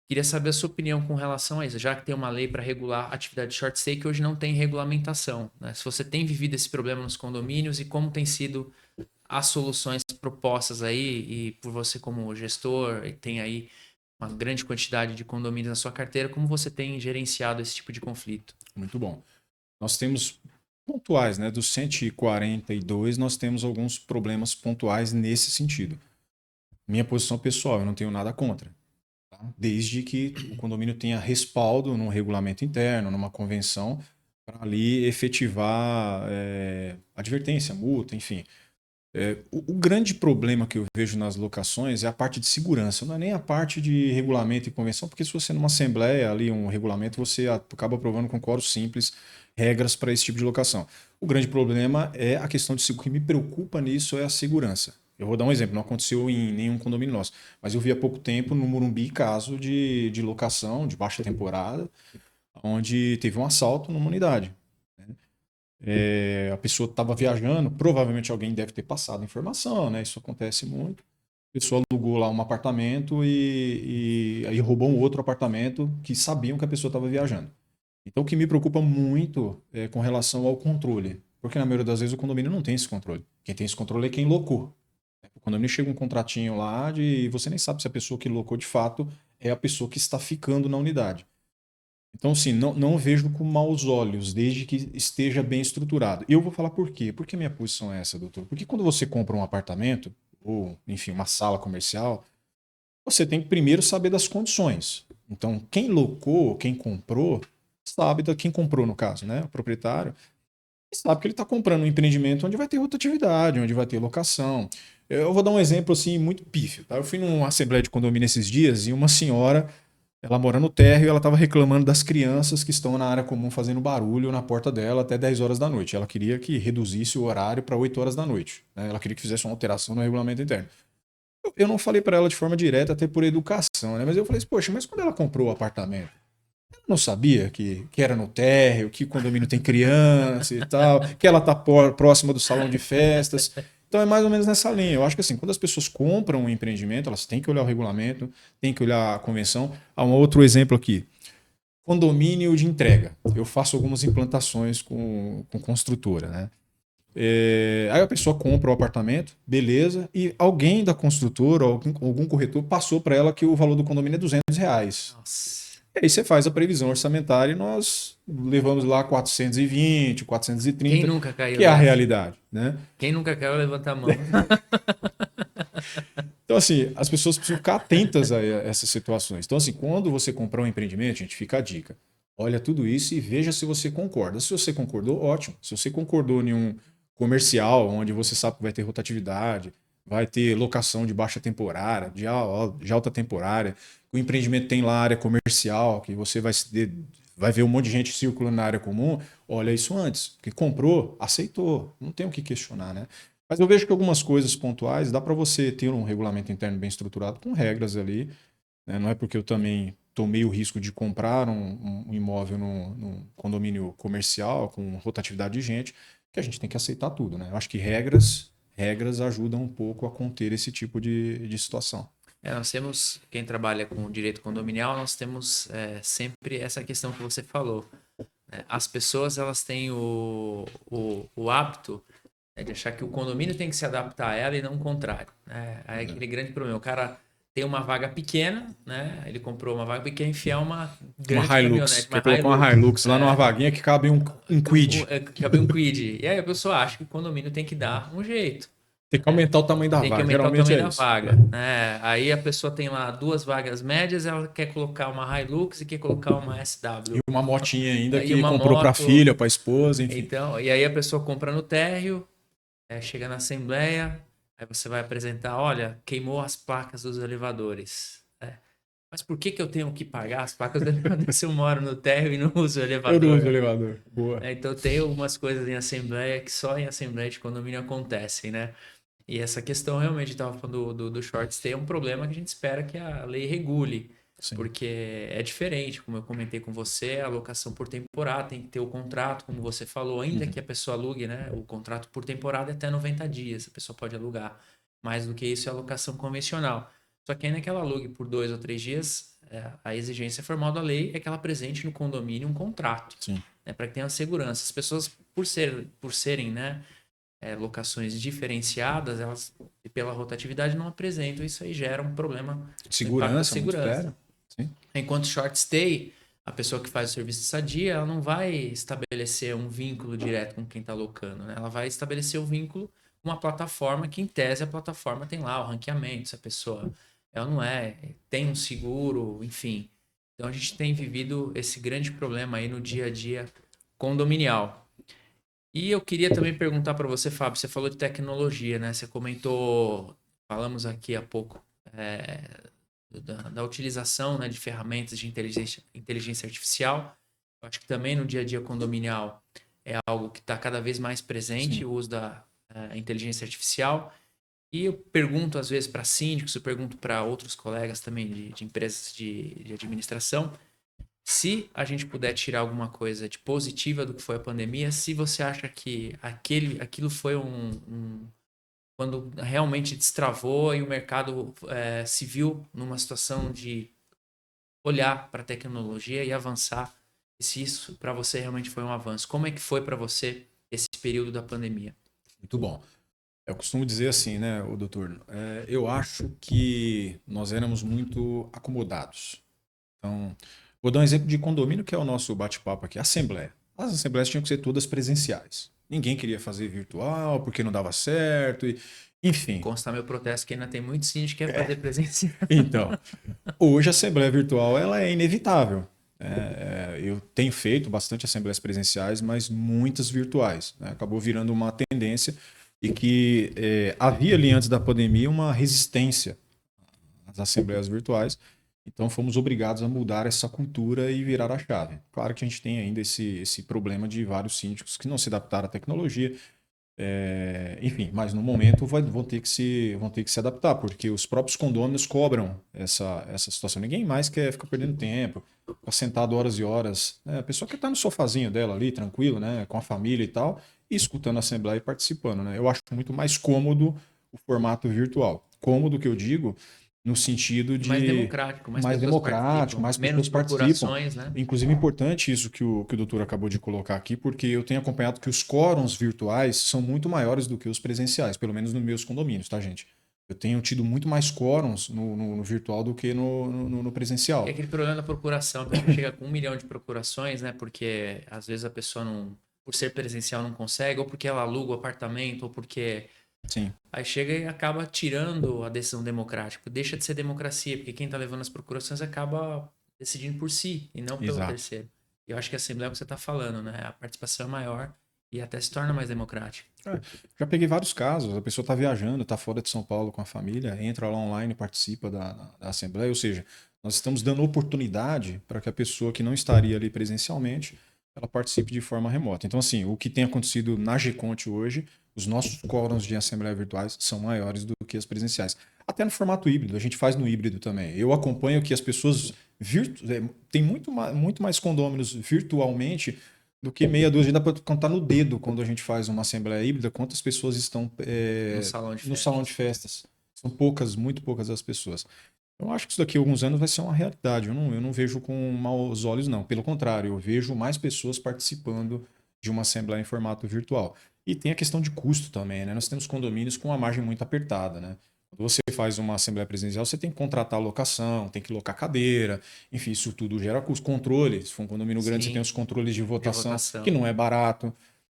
Queria saber a sua opinião com relação a isso, já que tem uma lei para regular a atividade de short stay que hoje não tem regulamentação, né? Se você tem vivido esse problema nos condomínios e como tem sido as soluções propostas aí, e por você como gestor, e tem aí uma grande quantidade de condomínios na sua carteira, como você tem gerenciado esse tipo de conflito? Muito bom. Nós temos pontuais, né? Dos 142, nós temos alguns problemas pontuais nesse sentido. Minha posição pessoal, eu não tenho nada contra. Tá? Desde que o condomínio tenha respaldo num regulamento interno, numa convenção, para ali efetivar advertência, multa, enfim. O grande problema que eu vejo nas locações é a parte de segurança, não é nem a parte de regulamento e convenção, porque se você numa assembleia ali, um regulamento, você acaba aprovando com quórum simples regras para esse tipo de locação. O grande problema é a questão de segurança. O que me preocupa nisso é a segurança. Eu vou dar um exemplo, não aconteceu em nenhum condomínio nosso, mas eu vi há pouco tempo no Morumbi caso de locação de baixa temporada, onde teve um assalto numa unidade. A pessoa estava viajando, provavelmente alguém deve ter passado informação, né? Isso acontece muito. A pessoa alugou lá um apartamento e aí roubou um outro apartamento que sabiam que a pessoa estava viajando. Então, o que me preocupa muito é com relação ao controle, porque na maioria das vezes o condomínio não tem esse controle. Quem tem esse controle é quem locou. O condomínio chega um contratinho lá e você nem sabe se a pessoa que locou de fato é a pessoa que está ficando na unidade. Então, assim, não vejo com maus olhos, desde que esteja bem estruturado. E eu vou falar por quê. Por que minha posição é essa, doutor? Porque quando você compra um apartamento, ou, enfim, uma sala comercial, você tem que primeiro saber das condições. Então, quem locou, quem comprou, sabe, quem comprou no caso, né? O proprietário, sabe que ele está comprando um empreendimento onde vai ter rotatividade, onde vai ter locação. Eu vou dar um exemplo, assim, muito pífio, tá? Eu fui numa assembleia de condomínio esses dias e uma senhora ela mora no térreo e ela estava reclamando das crianças que estão na área comum fazendo barulho na porta dela até 10 horas da noite. Ela queria que reduzisse o horário para 8 horas da noite, né? Ela queria que fizesse uma alteração no regulamento interno. Eu não falei para ela de forma direta, até por educação, né? Mas eu falei assim, poxa, mas quando ela comprou o apartamento, ela não sabia que era no térreo, que o condomínio tem criança e tal, que ela está próxima do salão de festas. Então é mais ou menos nessa linha. Eu acho que assim, quando as pessoas compram um empreendimento, elas têm que olhar o regulamento, têm que olhar a convenção. Há um outro exemplo aqui. Condomínio de entrega. Eu faço algumas implantações com construtora, né? Aí a pessoa compra o apartamento, beleza, e alguém da construtora, algum corretor, passou para ela que o valor do condomínio é R$ 200. Nossa. E aí você faz a previsão orçamentária e nós levamos lá 420, Quem 430, nunca caiu que é a nessa? realidade, né? Quem nunca caiu, levanta a mão. Então, assim, as pessoas precisam ficar atentas a essas situações. Então, assim, quando você comprar um empreendimento, gente, fica a dica. Olha tudo isso e veja se você concorda. Se você concordou, ótimo. Se você concordou em um comercial, onde você sabe que vai ter rotatividade, vai ter locação de baixa temporária, de alta temporária, o empreendimento tem lá área comercial, que você vai ver um monte de gente circulando na área comum, olha isso antes. Porque comprou, aceitou. Não tem o que questionar, né? Mas eu vejo que algumas coisas pontuais dá para você ter um regulamento interno bem estruturado com regras ali, né? Não é porque eu também tomei o risco de comprar um imóvel num condomínio comercial com rotatividade de gente que a gente tem que aceitar tudo, né? Eu acho que regras ajudam um pouco a conter esse tipo de situação. Nós temos, quem trabalha com direito condominial, nós temos sempre essa questão que você falou. Né? As pessoas, elas têm o hábito, né, de achar que o condomínio tem que se adaptar a ela e não o contrário. Né? Aí é aquele grande problema. O cara tem uma vaga pequena, né? Ele comprou uma vaga pequena e enfiar uma grande Uma Hilux. caminhonete, Quer uma colocar uma Hilux. Hilux lá numa vaguinha que cabe um Quid. Cabe um quid. E aí a pessoa acha que o condomínio tem que dar um jeito. Tem que aumentar o tamanho da Tem que vaga. aumentar o Geralmente tamanho é da isso. vaga. Né? Aí a pessoa tem lá duas vagas médias, ela quer colocar uma Hilux e quer colocar uma E SW. uma motinha ainda E que uma comprou para moto. filha, para esposa, enfim. Então, e aí a pessoa compra no térreo, chega na assembleia, aí você vai apresentar, olha, queimou as placas dos elevadores. Mas por que que eu tenho que pagar as placas do elevador se eu moro no térreo e não uso o Eu não uso o elevador? elevador. Boa. Então tem algumas coisas em assembleia que só em assembleia de condomínio acontecem, né? E essa questão realmente, estava falando do short stay, é um problema que a gente espera que a lei regule, Sim. porque é diferente, como eu comentei com você, a alocação por temporada, tem que ter o contrato, como você falou, ainda que a pessoa alugue, né? O contrato por temporada é até 90 dias, a pessoa pode alugar. Mais do que isso é a locação convencional. Só que ainda que ela alugue por 2 ou 3 dias, a exigência formal da lei é que ela apresente no condomínio um contrato, Sim. né, para que tenha segurança. As pessoas, por serem, né, locações diferenciadas, elas, pela rotatividade, não apresentam. Isso aí gera um problema no impacto da Segurança, muito segurança. sério. Sim. Enquanto short stay, a pessoa que faz o serviço de estadia, ela não vai estabelecer um vínculo direto com quem está alocando, né? Ela vai estabelecer o vínculo com uma plataforma que, em tese, a plataforma tem lá o ranqueamento, se a pessoa é ou não é, tem um seguro, enfim. Então a gente tem vivido esse grande problema aí no dia a dia condominial. E eu queria também perguntar para você, Fábio, você falou de tecnologia, né? Você comentou, falamos aqui há pouco, da utilização, né, de ferramentas de inteligência artificial. Eu acho que também no dia a dia condominial é algo que está cada vez mais presente, Sim. o uso da inteligência artificial. E eu pergunto às vezes para síndicos, eu pergunto para outros colegas também de empresas de administração, se a gente puder tirar alguma coisa de positiva do que foi a pandemia, se você acha que aquilo foi quando realmente destravou e o mercado se viu numa situação de olhar para a tecnologia e avançar, e se isso para você realmente foi um avanço. Como é que foi para você esse período da pandemia? Muito bom. Eu costumo dizer assim, né, o doutor, eu acho que nós éramos muito acomodados. Então, vou dar um exemplo de condomínio, que é o nosso bate-papo aqui, assembleia. As assembleias tinham que ser todas presenciais. Ninguém queria fazer virtual porque não dava certo, enfim. Constar meu protesto que ainda tem muito síndico que quer fazer presencial. Então, hoje a assembleia virtual ela é inevitável. Eu tenho feito bastante assembleias presenciais, mas muitas virtuais, né? Acabou virando uma tendência e que havia ali antes da pandemia uma resistência às assembleias virtuais. Então fomos obrigados a mudar essa cultura e virar a chave. Claro que a gente tem ainda esse problema de vários síndicos que não se adaptaram à tecnologia, enfim, mas no momento vão ter que se adaptar, porque os próprios condôminos cobram essa situação. Ninguém mais quer ficar perdendo tempo, ficar sentado horas e horas, né? A pessoa quer estar no sofazinho dela ali, tranquilo, né? Com a família e tal, e escutando a assembleia e participando, né? Eu acho muito mais cômodo o formato virtual. Cômodo que eu digo no sentido E mais de democrático, mais mais pessoas democrático, participam, mais menos pessoas participam. procurações, né? Inclusive, é importante isso que o doutor acabou de colocar aqui, porque eu tenho acompanhado que os quóruns virtuais são muito maiores do que os presenciais, pelo menos nos meus condomínios, tá, gente? Eu tenho tido muito mais quóruns no virtual do que no E presencial. aquele problema da procuração, a pessoa chega com 1 milhão de procurações, né? Porque às vezes a pessoa não, por ser presencial, não consegue, ou porque ela aluga o apartamento, ou porque Sim, aí chega e acaba tirando a decisão democrática. Deixa de ser democracia, porque quem está levando as procurações acaba decidindo por si e não pelo exato. terceiro. E eu acho que a Assembleia é o que você está falando, né? A participação é maior e até se torna mais democrática. Já peguei vários casos. A pessoa está viajando, está fora de São Paulo com a família, entra lá online, participa da assembleia. Ou seja, nós estamos dando oportunidade para que a pessoa que não estaria ali presencialmente, ela participe de forma remota. Então, assim, o que tem acontecido na GConte hoje, os nossos quóruns de assembleia virtuais são maiores do que as presenciais. Até no formato híbrido, a gente faz no híbrido também. Eu acompanho que as pessoas tem muito mais condôminos virtualmente do que meia dúzia. Dá para contar no dedo quando a gente faz uma assembleia híbrida, quantas pessoas estão No salão de no salão festas. de festas. São poucas, muito poucas as pessoas. Eu acho que isso daqui a alguns anos vai ser uma realidade. Eu não vejo com maus olhos, não. Pelo contrário, eu vejo mais pessoas participando de uma assembleia em formato virtual. E tem a questão de custo também, né? Nós temos condomínios com uma margem muito apertada, né? Quando você faz uma assembleia presencial, você tem que contratar a locação, tem que locar cadeira, enfim, isso tudo gera custo. Controle, se for um condomínio grande, você tem Sim, os controles de de votação, que votação. não é barato.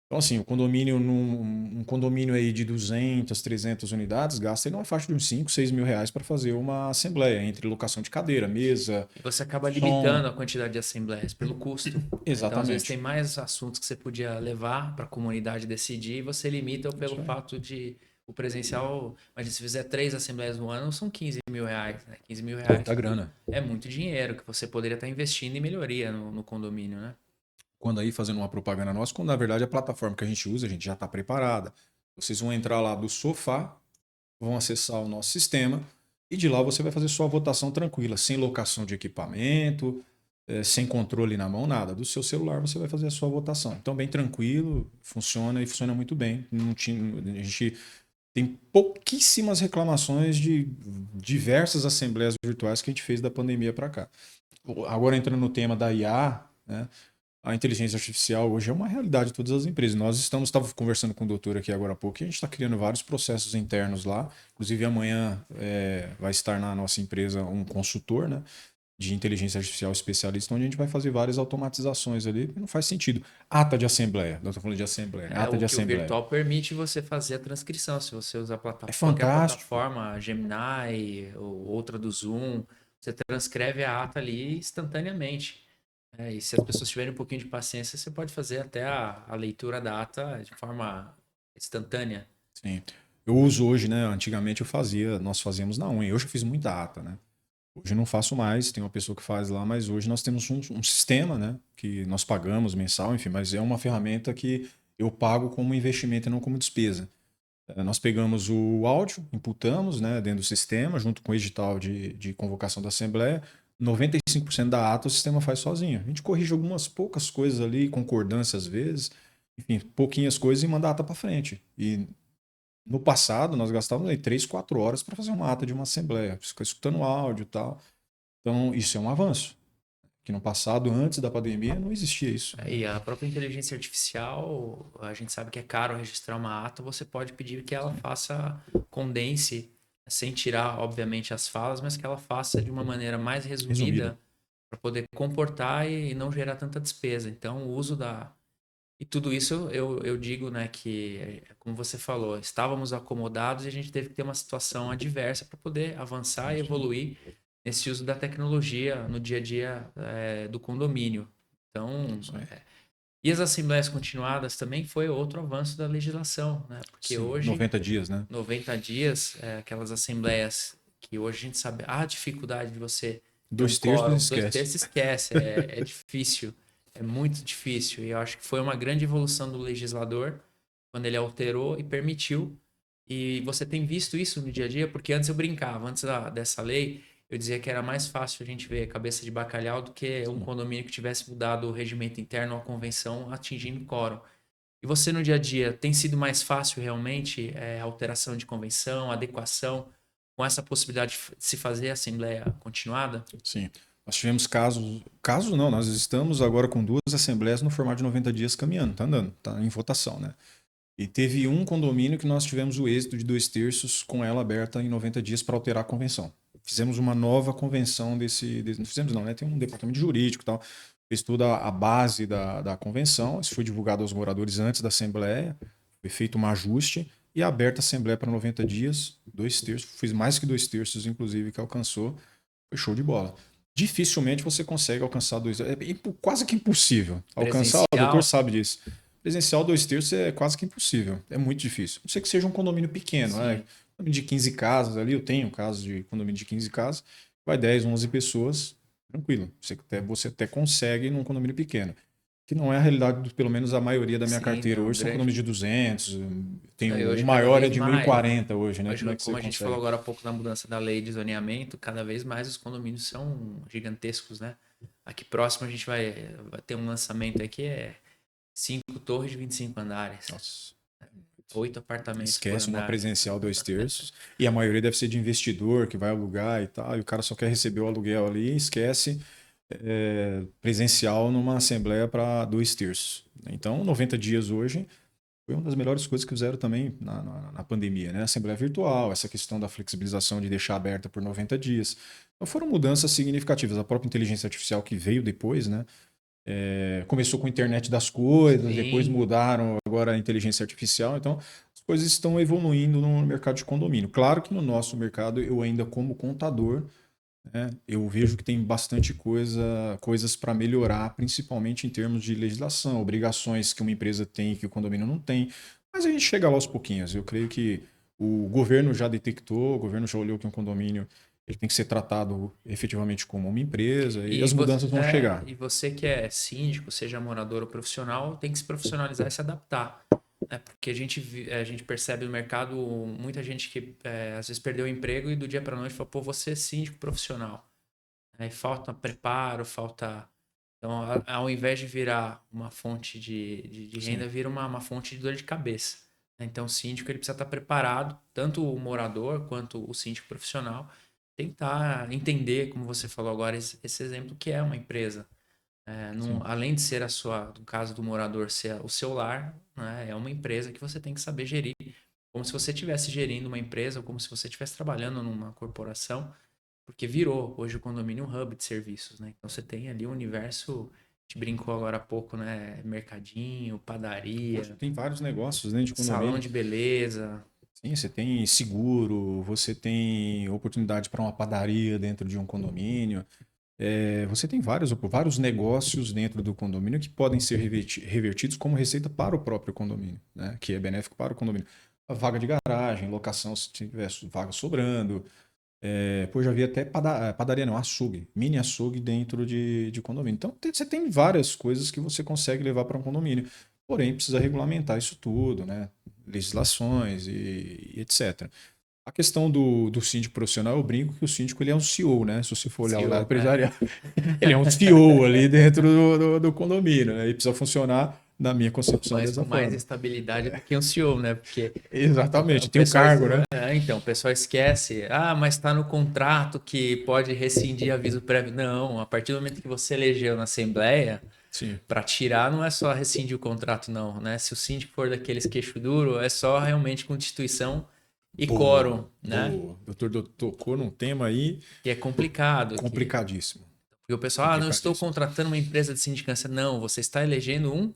Então, assim, o condomínio, um condomínio aí de 200, 300 unidades, gasta aí numa faixa de uns 5, 6 mil reais para fazer uma assembleia, entre locação de cadeira, mesa, E você acaba som. limitando a quantidade de assembleias pelo custo, né? Então, às vezes, tem Exatamente. mais assuntos que você podia levar para a comunidade decidir e você limita pelo Isso aí. fato de o presencial. Mas se fizer 3 assembleias no ano, são 15 mil reais, né? 15 mil Muita reais grana. é muito dinheiro que você poderia estar investindo em melhoria no condomínio, né? Quando aí fazendo uma propaganda nossa, quando na verdade a plataforma que a gente usa, a gente já está preparada. Vocês vão entrar lá do sofá, vão acessar o nosso sistema e de lá você vai fazer sua votação tranquila, sem locação de equipamento, sem controle na mão, nada. Do seu celular você vai fazer a sua votação. Então, bem tranquilo, funciona e funciona muito bem. Não tinha, a gente Tem pouquíssimas reclamações de diversas assembleias virtuais que a gente fez da pandemia para cá. Agora entrando no tema da IA, né? A inteligência artificial hoje é uma realidade de todas as empresas. Nós estava conversando com o doutor aqui agora há pouco, e a gente está criando vários processos internos lá. Inclusive amanhã vai estar na nossa empresa um consultor, né, de inteligência artificial especialista, onde a gente vai fazer várias automatizações ali. Não faz sentido. Ata de assembleia, nós estamos falando de assembleia, né? É, Ata o de que o assembleia. virtual permite você fazer a transcrição. Se você usar É qualquer fantástico. plataforma, Gemini ou outra do Zoom, você transcreve a ata ali instantaneamente. E se as pessoas tiverem um pouquinho de paciência, você pode fazer até a leitura da ata de forma instantânea. Sim. Eu uso hoje, né? Antigamente nós fazíamos na unha. Hoje eu fiz muita ata, né? Hoje eu não faço mais, tem uma pessoa que faz lá, mas hoje nós temos um sistema, né? Que nós pagamos mensal, enfim, mas é uma ferramenta que eu pago como investimento e não como despesa. Nós pegamos o áudio, imputamos, né, dentro do sistema, junto com o edital de convocação da Assembleia. 95% da ata o sistema faz sozinho. A gente corrige algumas poucas coisas ali, concordância às vezes, enfim, pouquinhas coisas e manda a ata para frente. E no passado, nós gastávamos aí 3, 4 horas para fazer uma ata de uma assembleia, ficar escutando áudio e tal. Então, isso é um avanço. Que no passado, antes da pandemia, não existia isso. Né? E a própria inteligência artificial, a gente sabe que é caro registrar uma ata, você pode pedir que ela faça condense, sem tirar, obviamente, as falas, mas que ela faça de uma maneira mais Resumido. resumida para poder comportar e não gerar tanta despesa. Então, o uso da. E tudo isso eu digo, né, que, como você falou, estávamos acomodados e a gente teve que ter uma situação adversa para poder avançar e evoluir nesse uso da tecnologia no dia a dia do condomínio. Então, Isso aí. e as assembleias continuadas também foi outro avanço da legislação, né? Porque Sim, hoje, 90 dias, né? 90 dias, aquelas assembleias que hoje a gente sabe a dificuldade de você ter um 2 terços quórum, dois esquece. terços esquece, é difícil, é muito difícil. E eu acho que foi uma grande evolução do legislador quando ele alterou e permitiu. E você tem visto isso no dia a dia, porque antes eu brincava, antes dessa lei, eu dizia que era mais fácil a gente ver cabeça de bacalhau do que um Sim. condomínio que tivesse mudado o regimento interno ou a convenção atingindo quórum. E você no dia a dia tem sido mais fácil realmente a alteração de convenção, adequação, com essa possibilidade de se fazer assembleia continuada? Sim. Nós tivemos casos. Casos não, nós estamos agora com 2 assembleias no formato de 90 dias caminhando, tá andando, tá em votação, né? E teve um condomínio que nós tivemos o êxito de 2 terços com ela aberta em 90 dias para alterar a convenção. Fizemos uma nova convenção não fizemos não, né? Tem um departamento jurídico e tal. Fez toda a base da convenção. Isso foi divulgado aos moradores antes da Assembleia. Foi feito um ajuste e aberta a Assembleia para 90 dias. 2 terços. Fiz mais que 2 terços, inclusive, que alcançou. Foi show de bola. Dificilmente você consegue alcançar quase que impossível. Alcançar, o doutor Presencial? sabe disso. Presencial 2 terços é quase que impossível. É muito difícil. Não sei que seja um condomínio pequeno, né? Sim. Condomínio de 15 casas ali, eu tenho casos de condomínio de 15 casas, vai 10, 11 pessoas, tranquilo. Você até consegue num condomínio pequeno. Que não é a realidade, pelo menos a maioria da minha Sim, carteira não, hoje são condomínios grande. de 200, E o hoje cada maior é vez de mais, né? 1040 hoje, né? Como é Hoje, que você como a gente falou consegue? agora há pouco na mudança da lei de zoneamento, cada vez mais os condomínios são gigantescos, né? Aqui próximo a gente vai ter um lançamento aqui, 5 torres de 25 andares. Nossa. 8 apartamentos por Esquece uma andar. presencial 2 terços. E a maioria deve ser de investidor que vai alugar e tal. E o cara só quer receber o aluguel ali e esquece presencial numa assembleia para 2 terços. Então, 90 dias hoje foi uma das melhores coisas que fizeram também na pandemia, né? Assembleia virtual, essa questão da flexibilização de deixar aberta por 90 dias. Então, foram mudanças significativas. A própria inteligência artificial que veio depois, né? Começou com a internet das coisas, depois Sim, mudaram agora a inteligência artificial. Então, as coisas estão evoluindo no mercado de condomínio. Claro que no nosso mercado, eu ainda como contador, né, eu vejo que tem bastante coisas para melhorar, principalmente em termos de legislação, obrigações que uma empresa tem e que o condomínio não tem. Mas a gente chega lá aos pouquinhos. Eu creio que o governo já detectou, o governo já olhou que um condomínio ele tem que ser tratado efetivamente como uma empresa e e as mudanças vão chegar. você que é síndico, seja morador ou profissional, tem que se profissionalizar e se adaptar. Né? Porque a gente percebe no mercado muita gente que às vezes perdeu o emprego e do dia para noite fala, pô, você é síndico profissional. Aí falta preparo, falta. Então, ao invés de virar uma fonte de renda, Sim. vira uma fonte de dor de cabeça. Então, o síndico ele precisa estar preparado, tanto o morador quanto o síndico profissional, tentar entender, como você falou agora, esse exemplo que é uma empresa. Sim. Além de ser no caso do morador, ser o seu lar, né, é uma empresa que você tem que saber gerir, como se você estivesse gerindo uma empresa ou como se você estivesse trabalhando numa corporação, porque virou hoje o condomínio um hub de serviços, né? Então você tem ali um universo, a gente brincou agora há pouco, né? Mercadinho, Poxa, padaria, tem vários negócios dentro de salão condomínio. de beleza. Sim, você tem seguro, você tem oportunidade para uma padaria dentro de um condomínio. Você tem vários negócios dentro do condomínio que podem ser revertidos como receita para o próprio condomínio, né? Que é benéfico para o condomínio. A vaga de garagem, locação, se tiver vaga sobrando. Pô, já vi até padaria, não, açougue, mini açougue dentro de condomínio. Então, você tem várias coisas que você consegue levar para um condomínio. Porém, precisa regulamentar isso tudo, né? Legislações e etc. A questão do síndico profissional, eu brinco que o síndico ele é um CEO, né? Se você for olhar o lado CEO, empresarial, ele é um CEO ali dentro do condomínio, né? E precisa funcionar, na minha concepção, mas dessa com mais forma. estabilidade do que um CEO, né? Porque o Exatamente, tem o pessoal, cargo, né? então, o pessoal esquece, mas está no contrato que pode rescindir aviso prévio. Não, a partir do momento que você elegeu na Assembleia, Sim. para tirar não é só rescindir o contrato, não, né? Se o síndico for daqueles queixo duro, é só realmente constituição e Boa, quórum, né? boa. Doutor tocou num tema aí Que é complicado, complicadíssimo. porque o pessoal, não estou Complicadíssimo. contratando uma empresa de sindicância. Não, você está elegendo um Um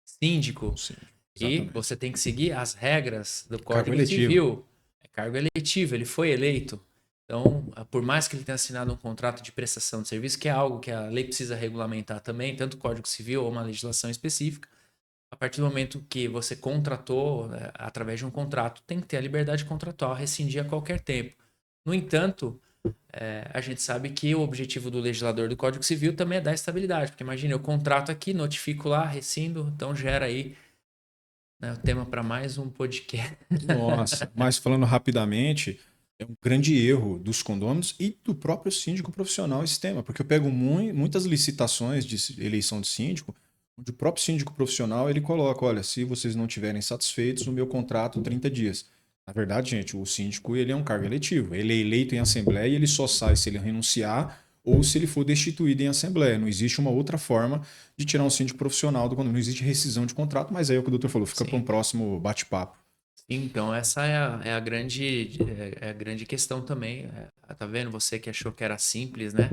síndico síndico. e Exatamente. você tem que seguir as regras do Cargo Código eletivo. Civil. É cargo eletivo, ele foi eleito. Então, por mais que ele tenha assinado um contrato de prestação de serviço, que é algo que a lei precisa regulamentar também, tanto o Código Civil ou uma legislação específica, a partir do momento que você contratou, através de um contrato, tem que ter a liberdade contratual, rescindir a qualquer tempo. No entanto, a gente sabe que o objetivo do legislador do Código Civil também é dar estabilidade, porque imagina, eu contrato aqui, notifico lá, rescindo, então gera aí, né, o tema para mais um podcast. Nossa, mas falando rapidamente, é um grande erro dos condôminos e do próprio síndico profissional esse tema, porque eu pego muitas licitações de eleição de síndico, onde o próprio síndico profissional ele coloca, olha, se vocês não estiverem satisfeitos, o meu contrato 30 dias. Na verdade, gente, o síndico ele é um cargo eletivo, ele é eleito em assembleia e ele só sai se ele renunciar ou se ele for destituído em assembleia. Não existe uma outra forma de tirar um síndico profissional do condomínio. Não existe rescisão de contrato, mas aí é o que o doutor falou, fica para um Sim. próximo bate-papo. Então, essa é a grande questão também. Tá vendo? Você que achou que era simples, né?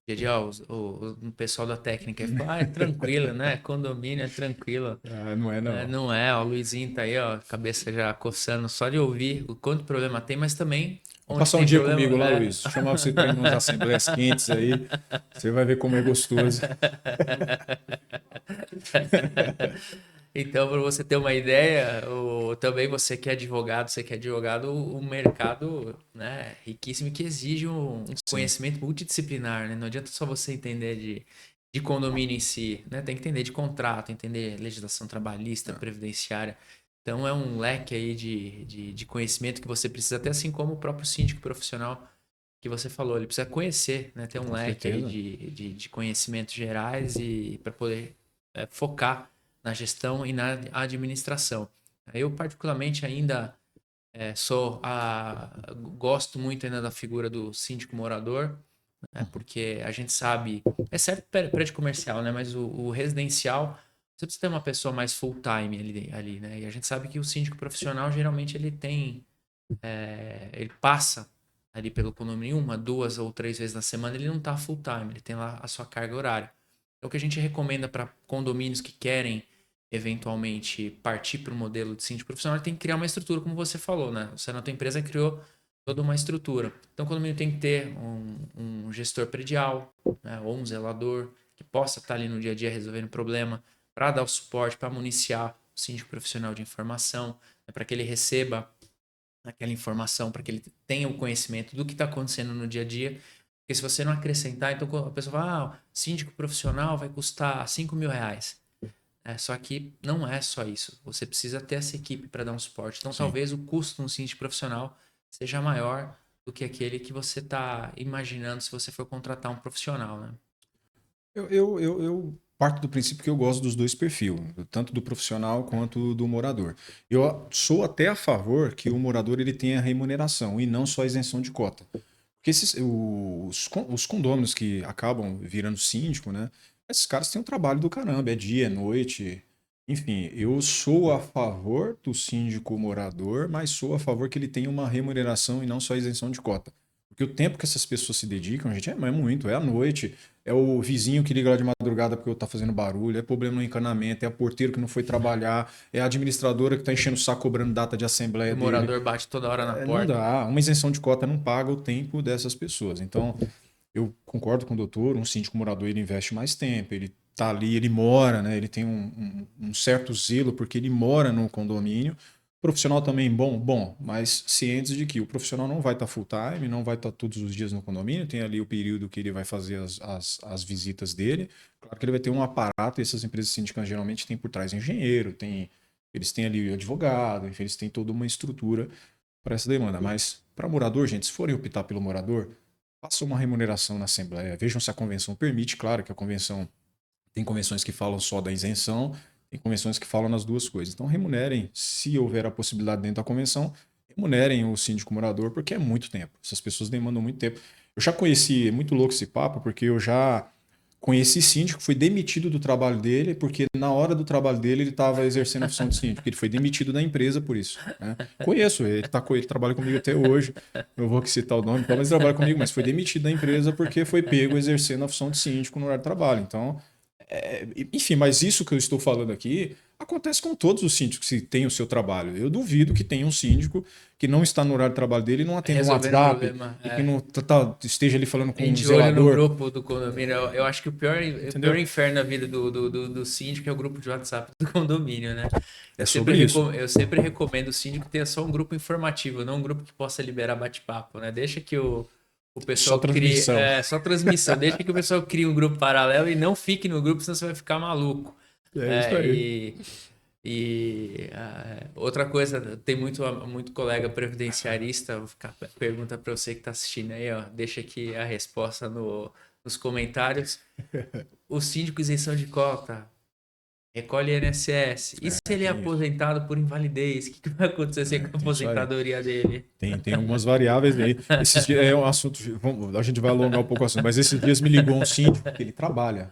Dia o pessoal da técnica falou, é tranquilo, né? Condomínio é tranquilo. Ah, não é não. Não é, ó, o Luizinho tá aí, ó, cabeça já coçando só de ouvir o quanto problema tem, mas também Vai onde passar um tem dia problema, comigo lá, Luiz. Chamar você para ir nas assembleias quentes aí. Você vai ver como é gostoso. Então, para você ter uma ideia, também você que é advogado, o mercado, né, é riquíssimo e que exige um Sim. conhecimento multidisciplinar, né? Não adianta só você entender de condomínio em si, né? Tem que entender de contrato, entender legislação trabalhista, Ah, previdenciária. Então, é um leque aí de conhecimento que você precisa, até assim como o próprio síndico profissional que você falou, ele precisa conhecer, né? Ter um com leque aí certeza. de conhecimentos gerais e para poder focar na gestão e na administração. Eu, particularmente, ainda gosto muito ainda da figura do síndico morador, né? Porque a gente sabe, é certo prédio comercial, né? Mas o residencial, você precisa ter uma pessoa mais full time ali, né? E a gente sabe que o síndico profissional, geralmente, ele passa ali pelo condomínio uma, duas ou três vezes na semana, ele não está full time, ele tem lá a sua carga horária. Então, o que a gente recomenda para condomínios que querem eventualmente partir para o modelo de síndico profissional, ele tem que criar uma estrutura, como você falou, né? Você na tua empresa criou toda uma estrutura. Então, o condomínio tem que ter um gestor predial, né? Ou um zelador que possa estar ali no dia a dia resolvendo problema, para dar o suporte, para municiar o síndico profissional de informação, né? Para que ele receba aquela informação, para que ele tenha o conhecimento do que está acontecendo no dia a dia. Porque se você não acrescentar, então a pessoa fala, síndico profissional vai custar R$ 5.000. Só que não é só isso. Você precisa ter essa equipe para dar um suporte. Então, Sim. talvez o custo de um síndico profissional seja maior do que aquele que você está imaginando se você for contratar um profissional, né? Eu parto do princípio que eu gosto dos dois perfis, tanto do profissional quanto do morador. Eu sou até a favor que o morador ele tenha remuneração e não só a isenção de cota. Porque os condôminos que acabam virando síndico, né? Esses caras têm um trabalho do caramba, é dia, é noite. Enfim, eu sou a favor do síndico morador, mas sou a favor que ele tenha uma remuneração e não só a isenção de cota. Porque o tempo que essas pessoas se dedicam, gente, é muito. É à noite, é o vizinho que liga lá de madrugada porque tá fazendo barulho, é problema no encanamento, é o porteiro que não foi trabalhar, é a administradora que tá enchendo o saco cobrando data de assembleia O dele. morador bate toda hora na Não porta. dá. Uma isenção de cota não paga o tempo dessas pessoas. Então, eu concordo com o doutor, um síndico morador ele investe mais tempo, ele tá ali, ele mora, né? Ele tem um certo zelo porque ele mora no condomínio. Profissional também bom, mas cientes de que o profissional não vai estar full time, não vai estar todos os dias no condomínio, tem ali o período que ele vai fazer as visitas dele. Claro que ele vai ter um aparato, e essas empresas síndicas geralmente têm por trás engenheiro, eles têm ali advogado, enfim, eles têm toda uma estrutura para essa demanda. Mas para morador, gente, se forem optar pelo morador, façam uma remuneração na Assembleia, vejam se a convenção permite. Claro que a convenção tem convenções que falam só da isenção, tem convenções que falam nas duas coisas. Então remunerem, se houver a possibilidade dentro da convenção, remunerem o síndico morador, porque é muito tempo. Essas pessoas demandam muito tempo. Eu já conheci, é muito louco esse papo, porque eu já conheci síndico, foi demitido do trabalho dele, porque na hora do trabalho dele ele estava exercendo a função de síndico. Ele foi demitido da empresa por isso. Né? Conheço, ele trabalha comigo até hoje. Eu vou aqui citar o nome, mas ele trabalha comigo, mas foi demitido da empresa porque foi pego exercendo a função de síndico no horário de trabalho. Então, enfim, mas isso que eu estou falando aqui acontece com todos os síndicos que têm o seu trabalho. Eu duvido que tenha um síndico que não está no horário de trabalho dele e não atenda um Resolvendo o WhatsApp problema. e que não esteja ali falando com Tem um de olho no zelador. grupo do condomínio. Eu acho que o pior Entendeu? inferno na vida do síndico é o grupo de WhatsApp do condomínio, né? É sobre isso. Eu sempre recomendo o síndico ter só um grupo informativo, não um grupo que possa liberar bate-papo, né? Deixa que o pessoal Só crie. transmissão. Só transmissão. Deixa que o pessoal crie um grupo paralelo e não fique no grupo, senão você vai ficar maluco. É isso aí. Outra coisa, tem muito colega previdenciarista, vou ficar pergunta para você que está assistindo aí, ó, deixa aqui a resposta nos comentários. O síndico isenção de cota, recolhe INSS. E se ele é Tem isso. aposentado por invalidez? O que vai acontecer com a Tem isso aí. aposentadoria dele? Tem algumas variáveis aí. Esses dias é um assunto. A gente vai alongar um pouco o assunto, mas esses dias me ligou um síndico que ele trabalha.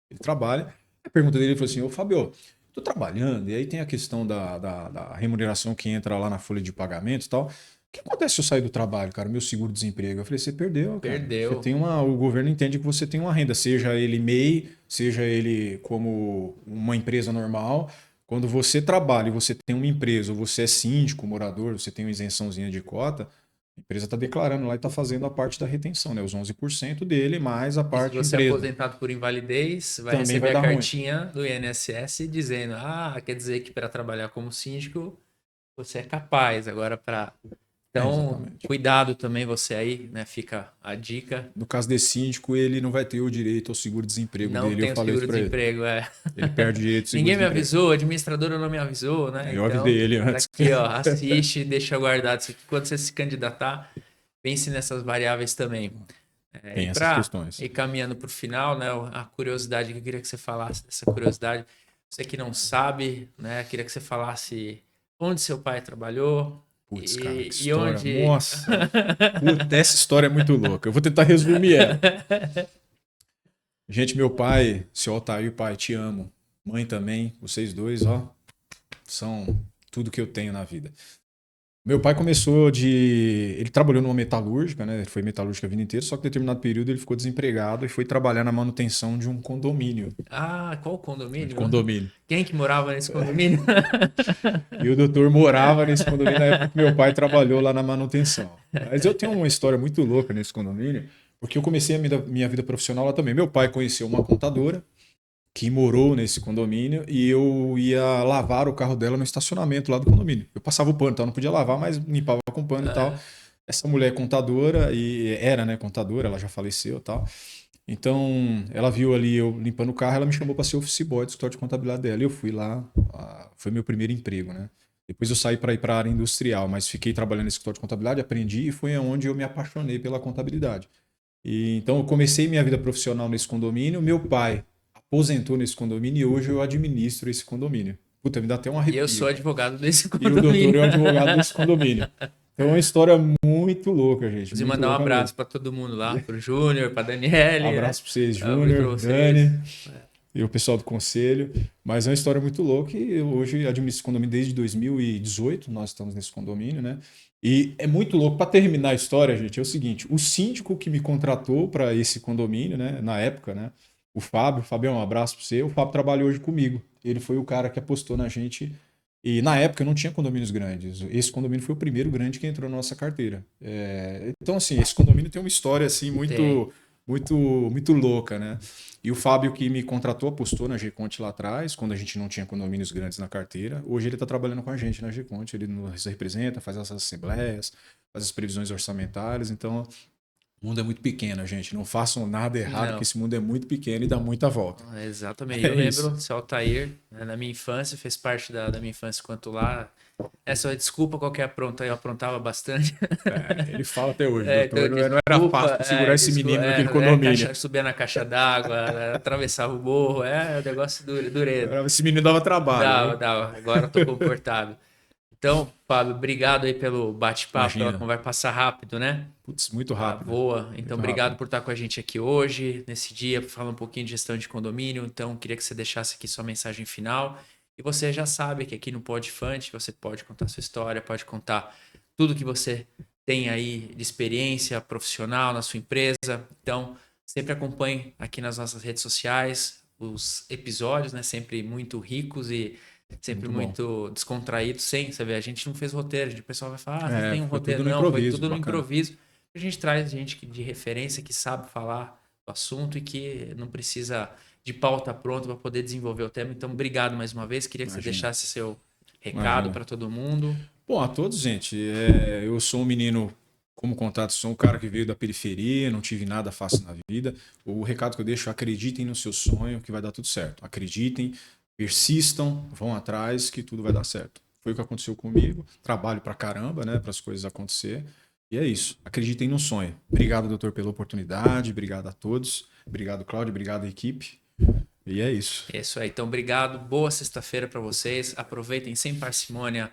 Ele trabalha. A pergunta dele foi assim: Ô Fabio, tô trabalhando, e aí tem a questão da remuneração que entra lá na folha de pagamento e tal. O que acontece se eu sair do trabalho, cara? Meu seguro-desemprego? Eu falei: você perdeu, cara. Perdeu. Você tem o governo entende que você tem uma renda, seja ele MEI, seja ele como uma empresa normal. Quando você trabalha e você tem uma empresa, ou você é síndico, morador, você tem uma isençãozinha de cota, a empresa está declarando lá e está fazendo a parte da retenção, né? Os 11% dele, mais a E se parte você é empresa. aposentado por invalidez, vai Também receber vai a dar ruim. cartinha do INSS dizendo: quer dizer que para trabalhar como síndico você é capaz. Agora, para. Então, Exatamente. cuidado também você aí, né? Fica a dica. No caso desse síndico, ele não vai ter o direito ao seguro-desemprego Não dele. Eu tem o falei isso para ele. seguro-desemprego, Ele perde o direito ao Ninguém me seguro-desemprego. avisou, a administradora não me avisou, né? Eu Então, avisei ele tá antes. aqui, ó, assiste, deixa guardado isso aqui. Quando você se candidatar, pense nessas variáveis também. E Tem essas para questões. ir caminhando para o final, né? A curiosidade que eu queria que você falasse, essa curiosidade. Você que não sabe, né? Queria que você falasse onde seu pai trabalhou Putz, cara, que e história. onde. Nossa. Putz, essa história é muito louca. Eu vou tentar resumir ela. Gente, meu pai, seu Altair, pai, te amo. Mãe também, vocês dois, ó, são tudo que eu tenho na vida. Meu pai começou de. Ele trabalhou numa metalúrgica, né? Ele foi metalúrgico a vida inteira, só que em determinado período ele ficou desempregado e foi trabalhar na manutenção de um condomínio. Qual De condomínio? condomínio. Quem que morava nesse condomínio? E o doutor morava nesse condomínio na época que meu pai trabalhou lá na manutenção. Mas eu tenho uma história muito louca nesse condomínio, porque eu comecei a minha vida profissional lá também. Meu pai conheceu uma contadora que morou nesse condomínio e eu ia lavar o carro dela no estacionamento lá do condomínio. Eu passava o pano, então não podia lavar, mas limpava com pano e tal. Essa mulher é contadora, e era, né, contadora, ela já faleceu e tal. Então, ela viu ali eu limpando o carro, ela me chamou para ser office boy do escritório de contabilidade dela. E eu fui lá, foi meu primeiro emprego, né? Depois eu saí para ir para a área industrial, mas fiquei trabalhando no escritório de contabilidade, aprendi e foi onde eu me apaixonei pela contabilidade. E então eu comecei minha vida profissional nesse condomínio. Meu pai aposentou nesse condomínio e hoje eu administro esse condomínio. Puta, me dá até um E arrepio. eu sou advogado desse E o condomínio. doutor é o advogado desse condomínio. Então é uma história muito louca, gente. Preciso Muito mandar um louca abraço mesmo. para todo mundo lá, pro Júnior, pra Daniele, né? Abraço para vocês, Abraço pra Júnior, vocês. Dani e o pessoal do conselho. Mas é uma história muito louca e eu hoje administro esse condomínio desde 2018. Nós estamos nesse condomínio, né? E é muito louco. Para terminar a história, gente, é o seguinte: o síndico que me contratou para esse condomínio, né? Na época, né? O Fábio. Fabião, um abraço para você. O Fábio trabalha hoje comigo. Ele foi o cara que apostou na gente. E na época eu não tinha condomínios grandes. Esse condomínio foi o primeiro grande que entrou na nossa carteira. Então, assim, esse condomínio tem uma história assim Tem. muito louca, né? E o Fábio que me contratou apostou na G-Conte lá atrás, quando a gente não tinha condomínios grandes na carteira. Hoje ele está trabalhando com a gente na G-Conte, ele nos representa, faz essas assembleias, faz as previsões orçamentárias. Então, o mundo é muito pequeno, gente. Não façam nada errado, Não. porque esse mundo é muito pequeno e dá muita volta. Exatamente. É Eu isso. lembro, seu Altair, né, na minha infância, fez parte da minha infância enquanto lá. Essa desculpa qualquer apronta, eu aprontava bastante. Ele fala até hoje, Então, doutor. Não era fácil segurar esse menino naquele condomínio. subia na caixa d'água, atravessava o morro, o negócio dureza. Esse menino dava trabalho. Dava. Agora eu tô confortável. Então, Fábio, obrigado aí pelo bate-papo, pela Imagina. conversa, passar rápido, né? Putz, muito rápido. Boa. Então, Muito obrigado rápido. por estar com a gente aqui hoje, nesse dia, para falar um pouquinho de gestão de condomínio. Então, queria que você deixasse aqui sua mensagem final. E você já sabe que aqui no PodFund você pode contar sua história, pode contar tudo que você tem aí de experiência profissional na sua empresa. Então, sempre acompanhe aqui nas nossas redes sociais os episódios, né? Sempre muito ricos e sempre muito descontraídos, sem saber. A gente não fez roteiro, o pessoal vai falar, você tem um Foi roteiro. tudo no Não, foi improviso, tudo no bacana. improviso. A gente traz gente de referência que sabe falar do assunto e que não precisa de pauta pronta para poder desenvolver o tema. Então, obrigado mais uma vez. Queria que você deixasse seu recado para todo mundo. Bom, a todos, gente. Eu sou um menino, como contato, sou um cara que veio da periferia, não tive nada fácil na vida. O recado que eu deixo, acreditem no seu sonho que vai dar tudo certo. Acreditem, persistam, vão atrás que tudo vai dar certo. Foi o que aconteceu comigo. Trabalho pra caramba, né, para as coisas acontecer. E é isso. Acreditem no sonho. Obrigado, doutor, pela oportunidade. Obrigado a todos. Obrigado, Cláudio. Obrigado, equipe. E é isso. É isso aí. Então, obrigado. Boa sexta-feira para vocês. Aproveitem sem parcimônia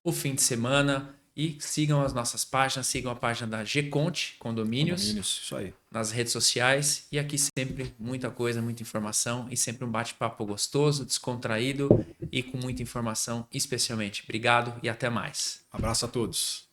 o fim de semana e sigam as nossas páginas. Sigam a página da G-Conte Condomínios Isso aí. nas redes sociais. E aqui sempre muita coisa, muita informação e sempre um bate-papo gostoso, descontraído e com muita informação, especialmente. Obrigado e até mais. Abraço a todos.